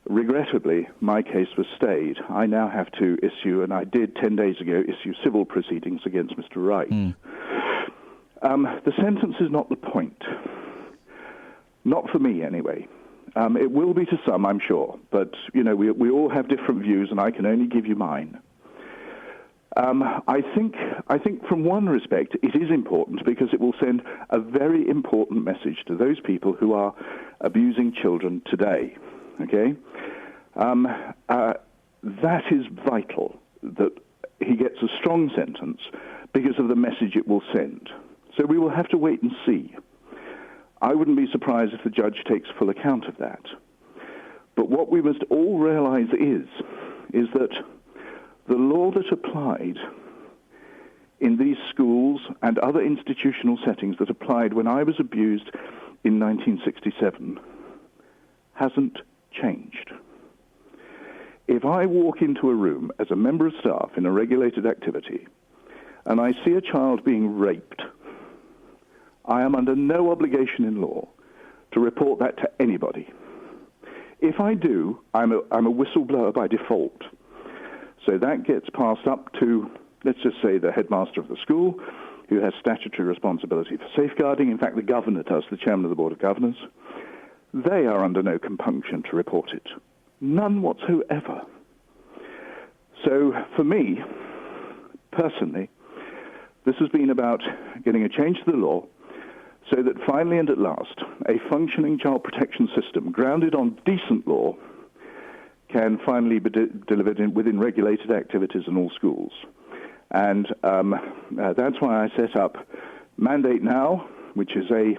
regrettably, my case was stayed. I now have to issue, and I did 10 days ago, issue civil proceedings against Mr. Wright. The sentence is not the point. Not for me, anyway. It will be to some, I'm sure, but, you know, we all have different views, and I can only give you mine. I think from one respect it is important because it will send a very important message to those people who are abusing children today. Okay? That is vital, that he gets a strong sentence because of the message it will send. So we will have to wait and see. I wouldn't be surprised if the judge takes full account of that. But what we must all realise is that the law that applied in these schools and other institutional settings that applied when I was abused in 1967 hasn't changed. If I walk into a room as a member of staff in a regulated activity and I see a child being raped, I am under no obligation in law to report that to anybody. If I do, I'm a whistleblower by default. So that gets passed up to, let's just say, the headmaster of the school, who has statutory responsibility for safeguarding. In fact, the governor does, the chairman of the Board of Governors. They are under no compunction to report it. None whatsoever. So for me, personally, this has been about getting a change to the law so that finally and at last, a functioning child protection system grounded on decent law can finally be delivered within regulated activities in all schools. And that's why I set up Mandate Now, which is a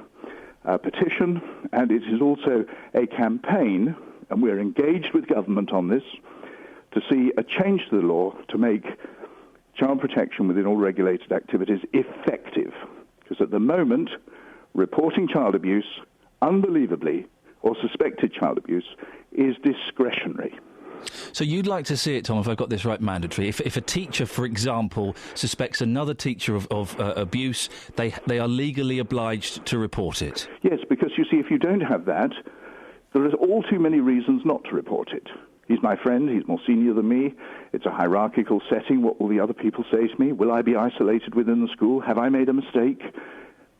petition, and it is also a campaign, and we're engaged with government on this, to see a change to the law to make child protection within all regulated activities effective. Because at the moment, reporting child abuse, unbelievably, or suspected child abuse, is discretionary. So you'd like to see it, Tom, if I've got this right, mandatory. If a teacher, for example, suspects another teacher of abuse, they are legally obliged to report it? Yes, because, you see, if you don't have that, there are all too many reasons not to report it. He's my friend, he's more senior than me, it's a hierarchical setting, what will the other people say to me? Will I be isolated within the school? Have I made a mistake?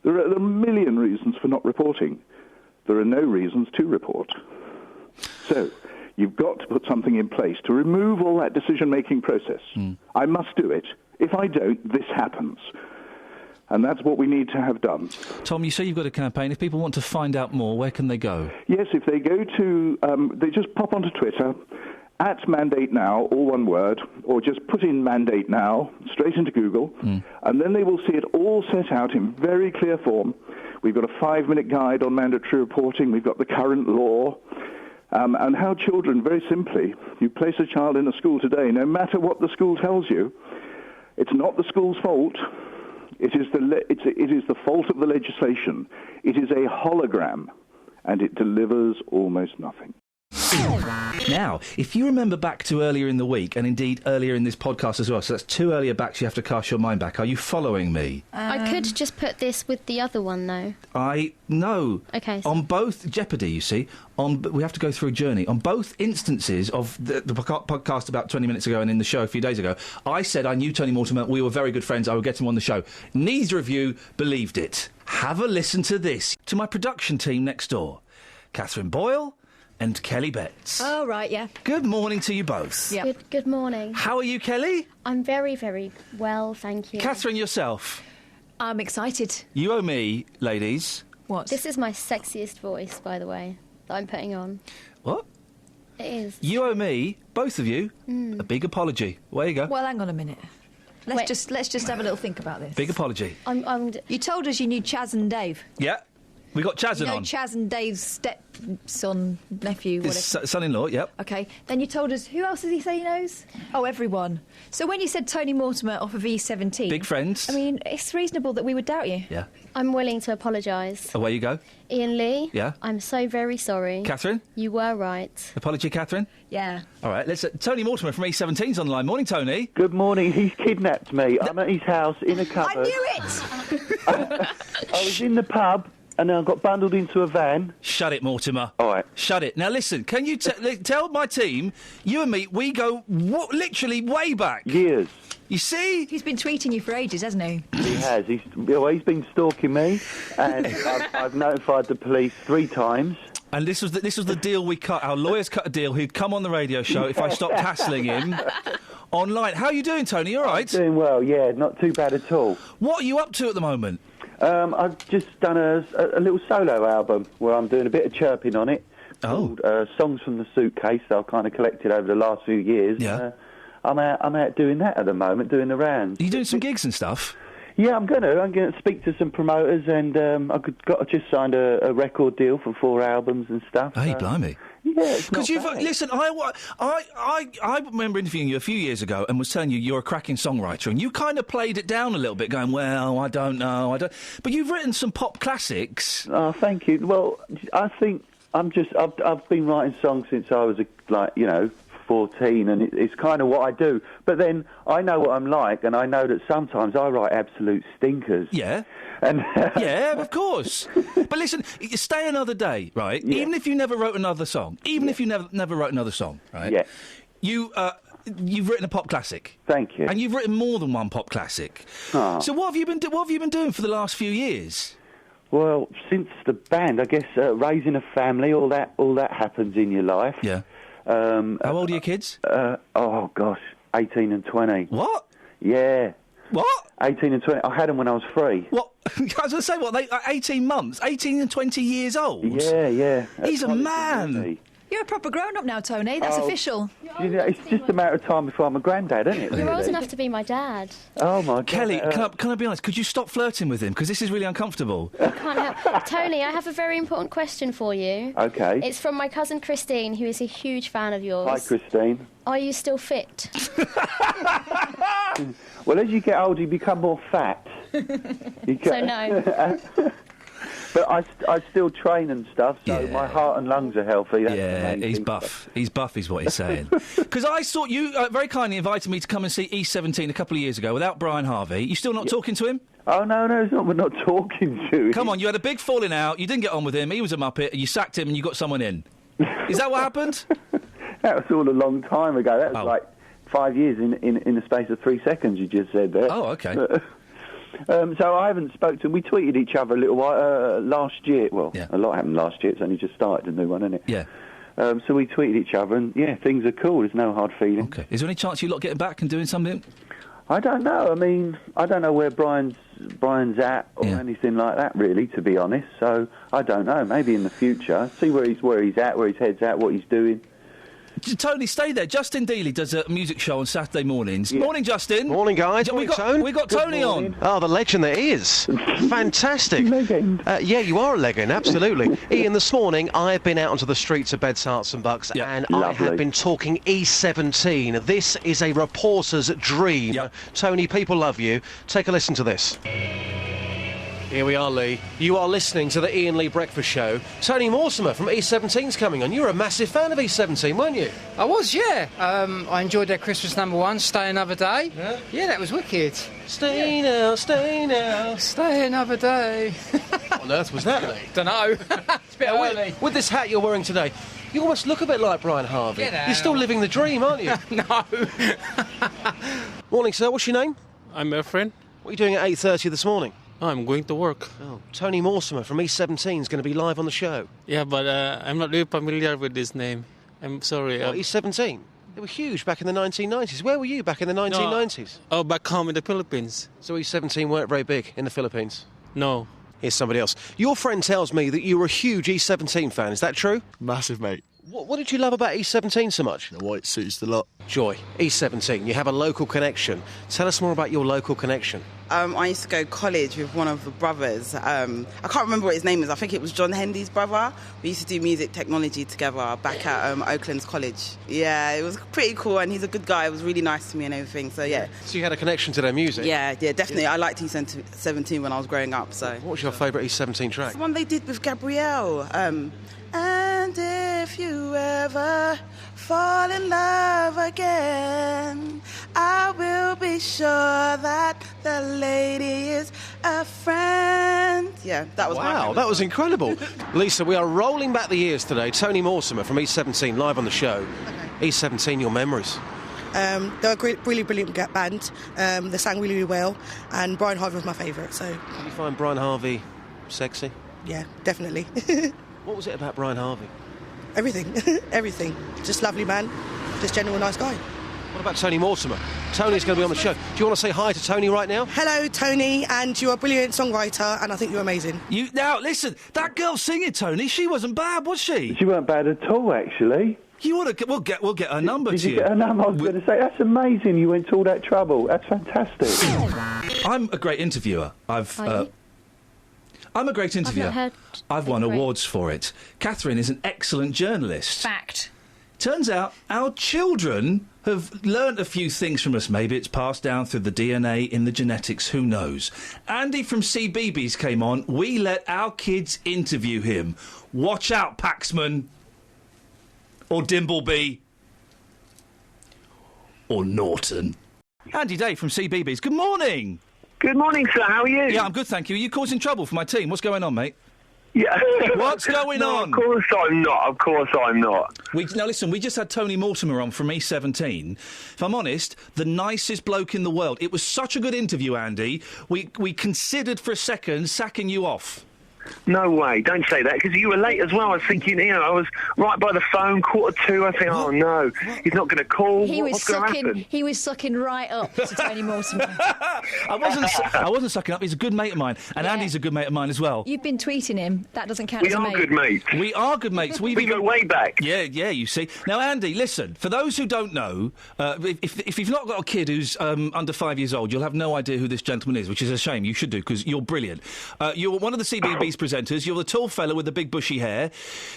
There are a million reasons for not reporting. There are no reasons to report. So, you've got to put something in place to remove all that decision-making process. I must do it. If I don't, this happens. And that's what we need to have done. Tom, you say you've got a campaign. If people want to find out more, where can they go? Yes, if they go to... they just pop onto Twitter, @Mandate Now, all one word, or just put in Mandate Now, straight into Google, and then they will see it all set out in very clear form. We've got a 5-minute guide on mandatory reporting. We've got the current law. And how children, very simply, you place a child in a school today, no matter what the school tells you, it's not the school's fault. It is the fault of the legislation. It is a hologram, and it delivers almost nothing. Now, if you remember back to earlier in the week, and indeed earlier in this podcast as well, so that's 2 earlier backs, you have to cast your mind back. Are you following me? I could just put this with the other one, though. No. Okay. So on both Jeopardy, you see, we have to go through a journey. On both instances of the podcast about 20 minutes ago and in the show a few days ago, I said I knew Tony Mortimer, we were very good friends, I would get him on the show. Neither of you believed it. Have a listen to this. To my production team next door, Catherine Boyle and Kelly Betts. Oh, right, yeah. Good morning to you both. Yeah. Good morning. How are you, Kelly? I'm very, very well, thank you. Catherine, yourself? I'm excited. You owe me, ladies. What? This is my sexiest voice, by the way, that I'm putting on. What? It is. You owe me, both of you, a big apology. Where you go? Well, hang on a minute. Let's just have a little think about this. Big apology. You told us you knew Chaz and Dave. Yeah. We got Chaz on. Chaz and Dave's stepson, nephew, whatever. Son-in-law, yep. OK. Then you told us, who else does he say he knows? Oh, everyone. So when you said Tony Mortimer off of E17... Big friends. I mean, it's reasonable that we would doubt you. Yeah. I'm willing to apologise. Away you go. Iainlee. Yeah? I'm so very sorry. Catherine? You were right. Apology, Catherine? Yeah. All right, let's... Tony Mortimer from E17's on the line. Morning, Tony. Good morning. He's kidnapped me. I'm at his house in a cupboard. I knew it! I was in the pub... and then I got bundled into a van. Shut it, Mortimer. All right. Shut it. Now, listen, can you tell my team, you and me, we go literally way back. Years. You see? He's been tweeting you for ages, hasn't he? He has. He's been stalking me, and I've notified the police 3 times. And this was the deal we cut. Our lawyers cut a deal. He'd come on the radio show if I stopped hassling him online. How are you doing, Tony? You all right? I'm doing well, yeah, not too bad at all. What are you up to at the moment? I've just done a little solo album where I'm doing a bit of chirping on it. Called Songs from the Suitcase that I've kind of collected over the last few years. Yeah. I'm out doing that at the moment, doing the rounds. Are you doing some gigs and stuff? Yeah, I'm going to speak to some promoters, and I just signed a record deal for 4 albums and stuff. Hey, blimey. Yeah, because listen. I remember interviewing you a few years ago and was telling you you're a cracking songwriter, and you kind of played it down a little bit, going, "Well, I don't know, But you've written some pop classics. Oh, thank you. Well, I think I've been writing songs since I was 14, and it's kind of what I do. But then I know what I'm like, and I know that sometimes I write absolute stinkers. Yeah. And yeah, of course. But listen, Stay Another Day, right? Yeah. Even if you never wrote another song, if you never wrote another song, right? Yeah. You've written a pop classic. Thank you. And you've written more than one pop classic. Oh. So what have you been doing for the last few years? Well, since the band, I guess raising a family, all that happens in your life. Yeah. How old are your kids? 18 and 20. What? Yeah. What? 18 and 20. I had them when I was 3. What? I was going to say, what, they 18 months? 18 and 20 years old? Yeah. He's a man. You're a proper grown-up now, Tony. That's official. It's just a matter of time before I'm a granddad, isn't it? You're really? old enough to be my dad. Oh, my God. Kelly, can I be honest? Could you stop flirting with him? Because this is really uncomfortable. I can't help. Tony, I have a very important question for you. OK. It's from my cousin Christine, who is a huge fan of yours. Hi, Christine. Are you still fit? Well, as you get older, you become more fat. So no. But I still train and stuff, so my heart and lungs are healthy. That's he's buff. He's buff is what he's saying. Because I saw you very kindly invited me to come and see E17 a couple of years ago without Brian Harvey. You still not talking to him? Oh, no, it's not. We're not talking to him. Come on, you had a big falling out. You didn't get on with him. He was a muppet. You sacked him and you got someone in. Is that what happened? That was all a long time ago. That was like 5 years in the space of 3 seconds, you just said there. Oh, OK. So I haven't spoken to him. We tweeted each other a little while last year. Well, a lot happened last year. It's only just started a new one, isn't it? Yeah. So we tweeted each other, and things are cool. There's no hard feelings. Okay. Is there any chance you lot getting back and doing something? I don't know. I mean, I don't know where Brian's at or anything like that, really, to be honest. So I don't know. Maybe in the future, see where he's at, where his head's at, what he's doing. Tony, stay there. Justin Dealey does a music show on Saturday mornings. Yeah. Morning, Justin. Morning, guys. We got Tony on. Oh, the legend that is. Fantastic. Legend. Yeah, you are a legend, absolutely. Ian, this morning I've been out onto the streets of Beds, Herts and Bucks, and I have been talking E17. This is a reporter's dream. Yep. Tony, people love you. Take a listen to this. Here we are, Lee. You are listening to the Iain Lee Breakfast Show. Tony Mortimer from E17's coming on. You were a massive fan of E17, weren't you? I was, yeah. I enjoyed their Christmas #1, Stay Another Day. Yeah, that was wicked. Stay now, stay now. Stay another day. What on earth was that, Lee? Don't know. It's a bit early. With this hat you're wearing today, you almost look a bit like Brian Harvey. Get out. You're still living the dream, aren't you? No. Morning, sir. What's your name? I'm Efren. What are you doing at 8:30 this morning? I'm going to work. Oh, Tony Mortimer from E17 is going to be live on the show. Yeah, but I'm not really familiar with this name. I'm sorry. E17? They were huge back in the 1990s. Where were you back in the 1990s? No. Oh, back home in the Philippines. So E17 weren't very big in the Philippines? No. Here's somebody else. Your friend tells me that you were a huge E17 fan. Is that true? Massive, mate. What did you love about E17 so much? The white suits, the lot. Joy, E17, you have a local connection. Tell us more about your local connection. I used to go to college with one of the brothers. I can't remember what his name is. I think it was John Hendy's brother. We used to do music technology together back at Oakland's college. Yeah, it was pretty cool, and he's a good guy. It was really nice to me and everything, so yeah. So you had a connection to their music? Yeah, definitely. Yeah. I liked E17 when I was growing up, so... What was your favourite E17 track? The one they did with Gabrielle. And if you ever fall in love again, I will be sure that the lady is a friend. Yeah, that was Wow, that was incredible. Lisa, we are rolling back the years today. Tony Mortimer from E17 live on the show. Okay. E17, your memories. They're a really brilliant band. They sang really, really well, and Brian Harvey was my favourite. So, did you find Brian Harvey sexy? Yeah, definitely. What was it about Brian Harvey? Everything. Everything. Just lovely man. Just genuine nice guy. What about Tony Mortimer? Tony's going to be on the show. Do you want to say hi to Tony right now? Hello, Tony, and you're a brilliant songwriter, and I think you're amazing. Now, listen, that girl singing, Tony, she wasn't bad, was she? She weren't bad at all, actually. You want to? We'll get her number Did to you get her number? I was going to say, that's amazing. You went to all that trouble. That's fantastic. I'm a great interviewer. I'm a great interviewer. I've won awards for it. Catherine is an excellent journalist. Fact. Turns out our children have learnt a few things from us. Maybe it's passed down through the DNA in the genetics, who knows. Andy from CBBs came on. We let our kids interview him. Watch out, Paxman. Or Dimbleby. Or Norton. Andy Day from CBBs. Good morning. Good morning, sir. How are you? Yeah, I'm good, thank you. Are you causing trouble for my team? What's going on, mate? Yeah. What's going on? Of course I'm not. Of course I'm not. Now, listen, we just had Tony Mortimer on from E17. If I'm honest, the nicest bloke in the world. It was such a good interview, Andy. We considered for a second sacking you off. No way. Don't say that, because you were late as well. I was thinking, I was right by the phone, 1:45. I think, oh, no, he's not going to call. What's going to happen? He was sucking right up to Tony Mortimer. I wasn't sucking up. He's a good mate of mine. And Andy's a good mate of mine as well. You've been tweeting him. That doesn't count as a mate. We are good mates. We are good mates. We go way back. Yeah, you see. Now, Andy, listen, for those who don't know, if you've not got a kid who's under 5 years old, you'll have no idea who this gentleman is, which is a shame. You should do, because you're brilliant. You're one of the CBBS presenters. You're the tall fella with the big bushy hair.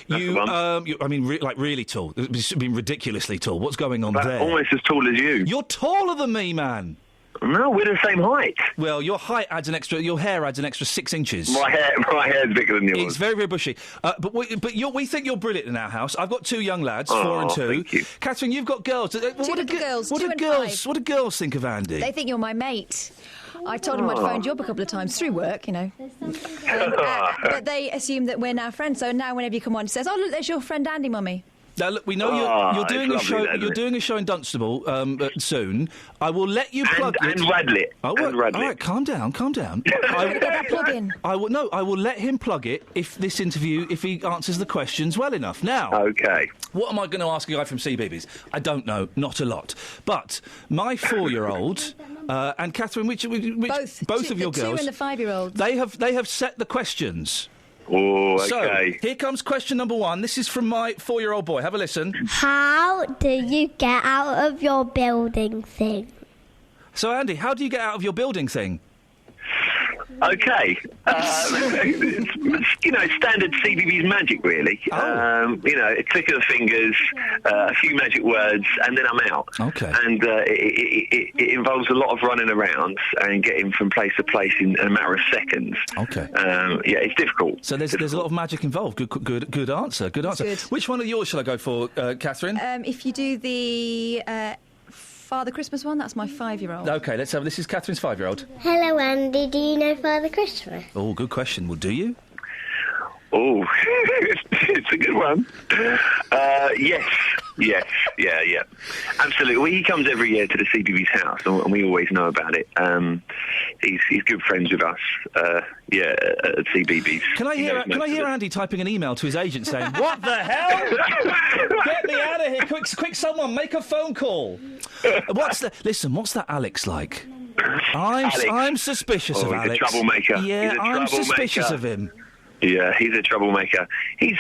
Really tall. It's been ridiculously tall. What's going on there? Almost as tall as you. You're taller than me, man. No, we're the same height. Well, your hair adds an extra 6 inches. My hair's bigger than yours. It's very, very bushy. But we think you're brilliant in our house. I've got 2 young lads, 4 and 2. Thank you. Catherine, you've got girls. What do girls think of Andy? They think you're my mate. I told them I'd phoned you up a couple of times through work, but they assume that we're now friends. So now whenever you come on, it says, "Oh, look, there's your friend Andy, Mummy." Now, look, we know you're doing a show. You're doing a show in Dunstable soon. I will let you plug it. And Radlett. All right, calm down. I will get that plug in. I will let him plug it if he answers the questions well enough. Now, okay. What am I going to ask a guy from CBBS? I don't know, not a lot. But my 4-year-old and Catherine, which both of your girls, 2 and the 5-year-old, they have set the questions. Oh, okay. So, here comes question number 1. This is from my 4-year-old boy. Have a listen. How do you get out of your building thing? So, Andy, how do you get out of your building thing? Okay. It's standard CBBS magic, really. A click of the fingers, a few magic words, and then I'm out. Okay. And it involves a lot of running around and getting from place to place in a matter of seconds. Okay. It's difficult. So there's a lot of magic involved. Good answer. Good answer. Good. Which one of yours shall I go for, Catherine? If you do the Father Christmas one, that's my 5-year-old. Okay, let's have. This is Catherine's 5-year-old. Hello, Andy. Do you know Father Christmas? Oh, good question. Well, do you? Oh, it's a good one. Yes. Yeah. Absolutely. Well, he comes every year to the CBBS house, and we always know about it. He's good friends with us. At CBBS. Can I hear Andy typing an email to his agent saying, "What the hell? Get me out of here! Quick! Someone make a phone call." What's that Alex like? I'm suspicious of Alex. He's a troublemaker. Yeah, I'm suspicious of him. Yeah, he's a troublemaker. He's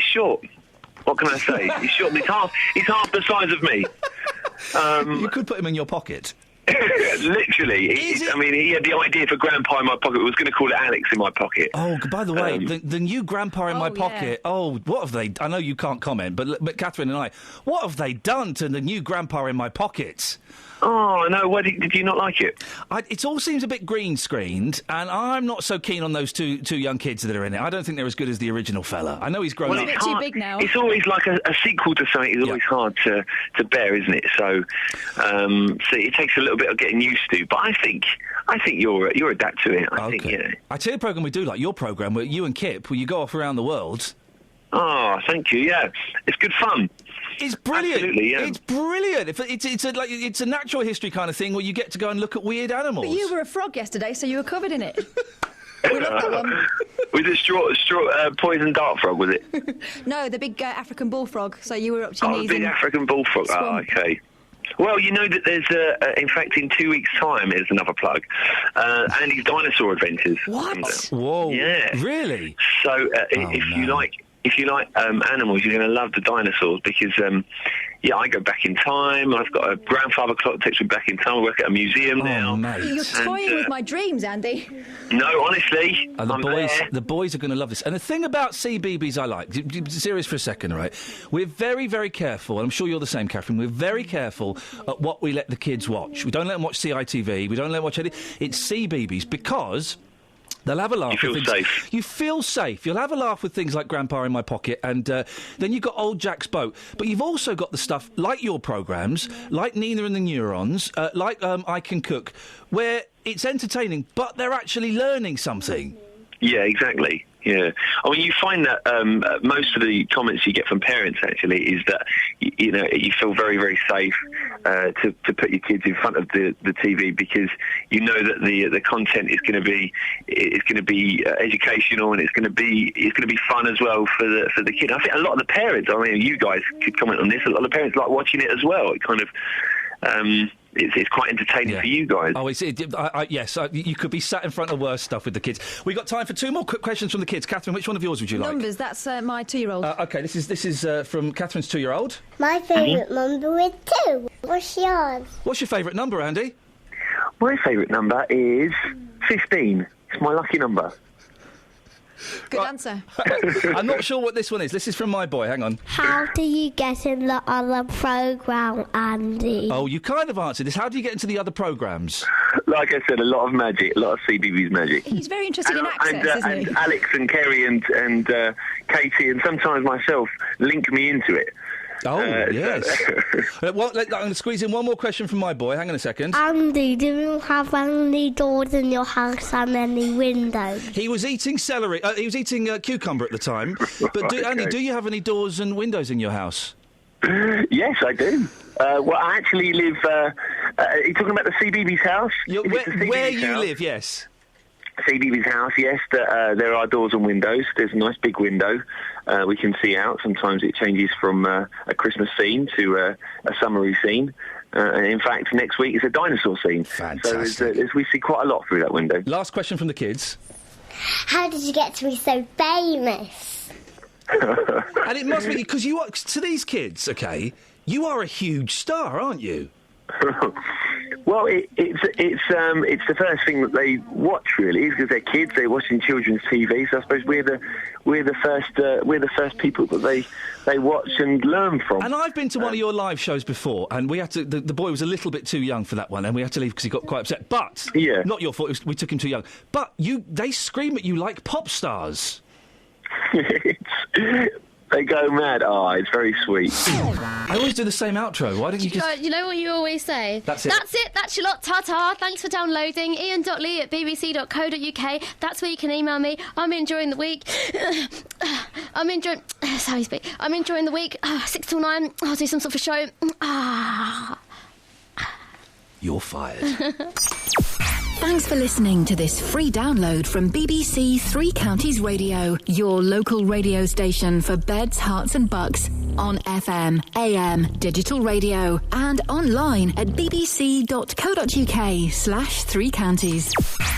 short. What can I say? He's short. He's half the size of me. You could put him in your pocket. Literally. He had the idea for Grandpa in my pocket. We was going to call it Alex in my pocket. Oh, by the way, the new Grandpa in my pocket. Yeah. Oh, what have they... I know you can't comment, but Catherine and I, what have they done to the new Grandpa in my pocket? Oh, no, why did you not like it? It all seems a bit green-screened, and I'm not so keen on those two young kids that are in it. I don't think they're as good as the original fella. I know he's grown up. He's a bit too big now. It's always like a sequel to something is always hard to bear, isn't it? So it takes a little bit of getting used to, but I think you're adapt to it. I think, I tell you a programme we do like, your programme, where you and Kip, where you go off around the world. Oh, thank you, yeah. It's good fun. It's brilliant. Absolutely, yeah. It's brilliant. It's a natural history kind of thing where you get to go and look at weird animals. But you were a frog yesterday, so you were covered in it. We love that one. Was it straw poison dart frog, was it? No, the big African bullfrog. So you were up to your knees big in African bullfrog. swamp. Oh, okay. Well, you know that there's, in fact, in 2 weeks' time, here's another plug, Andy's Dinosaur Adventures. What? Whoa. Yeah. Really? So, if you like animals, you're going to love the dinosaurs because, I go back in time. I've got a grandfather clock that takes me back in time. I work at a museum now. Mate. You're toying with my dreams, Andy. No, honestly. And the boys are going to love this. And the thing about CBBS I like, serious for a second, all right? We're very, very careful, and I'm sure you're the same, Catherine, we're very careful at what we let the kids watch. We don't let them watch CITV, we don't let them watch any... It's CBBS because... They'll have a laugh. You feel safe. You feel safe. You'll have a laugh with things like Grandpa in My Pocket, and then you've got Old Jack's Boat. But you've also got the stuff like your programmes, like Nina and the Neurons, like I Can Cook, where it's entertaining, but they're actually learning something. Yeah, exactly. Yeah. I mean, you find that most of the comments you get from parents, actually, is that, you feel very, very safe to put your kids in front of the TV because you know that the content is going to be educational and it's going to be fun as well for the kid. I think a lot of the parents, I mean, you guys could comment on this, a lot of the parents like watching it as well. It kind of... It's quite entertaining for you guys. Oh, yes. You could be sat in front of worse stuff with the kids. We've got time for 2 more quick questions from the kids. Catherine, which one of yours would you like? Numbers. That's my 2-year-old. OK, this is from Catherine's 2-year-old. My favourite number is 2. What's yours? What's your favourite number, Andy? My favourite number is 15. It's my lucky number. Good answer. I'm not sure what this one is. This is from my boy. Hang on. How do you get in the other programme, Andy? Oh, you kind of answered this. How do you get into the other programmes? Like I said, a lot of magic, a lot of CBBS magic. He's very interested in access, isn't he? And Alex and Kerry and Katie and sometimes myself link me into it. Oh, yes. I'm going to squeeze in one more question from my boy. Hang on a second. Andy, do you have any doors in your house and any windows? He was eating celery. He was eating cucumber at the time. But, Andy, do you have any doors and windows in your house? Yes, I do. Well, I actually live... are you talking about the CBBS house? Where you live, yes. CBBS house, yes. There are doors and windows. There's a nice big window. We can see out. Sometimes it changes from a Christmas scene to a summery scene. And in fact, next week is a dinosaur scene. Fantastic. So we see quite a lot through that window. Last question from the kids. How did you get to be so famous? And it must be because you are, to these kids, OK, you are a huge star, aren't you? Well, it's the first thing that they watch, really, because they're kids. They're watching children's TV. So I suppose we're the first people that they watch and learn from. And I've been to one of your live shows before, and we had to. The boy was a little bit too young for that one, and we had to leave because he got quite upset. But not your fault. We took him too young. But they scream at you like pop stars. They go mad. Oh, it's very sweet. I always do the same outro. Why don't you just... You know what you always say? That's it. That's it. That's your lot. Ta-ta. Thanks for downloading. iain.lee@bbc.co.uk. That's where you can email me. I'm enjoying the week. I'm enjoying the week. 6 till 9. I'll do some sort of show. You're fired. Thanks for listening to this free download from BBC Three Counties Radio, your local radio station for beds, hearts and bucks, on FM, AM, digital radio, and online at bbc.co.uk/3counties.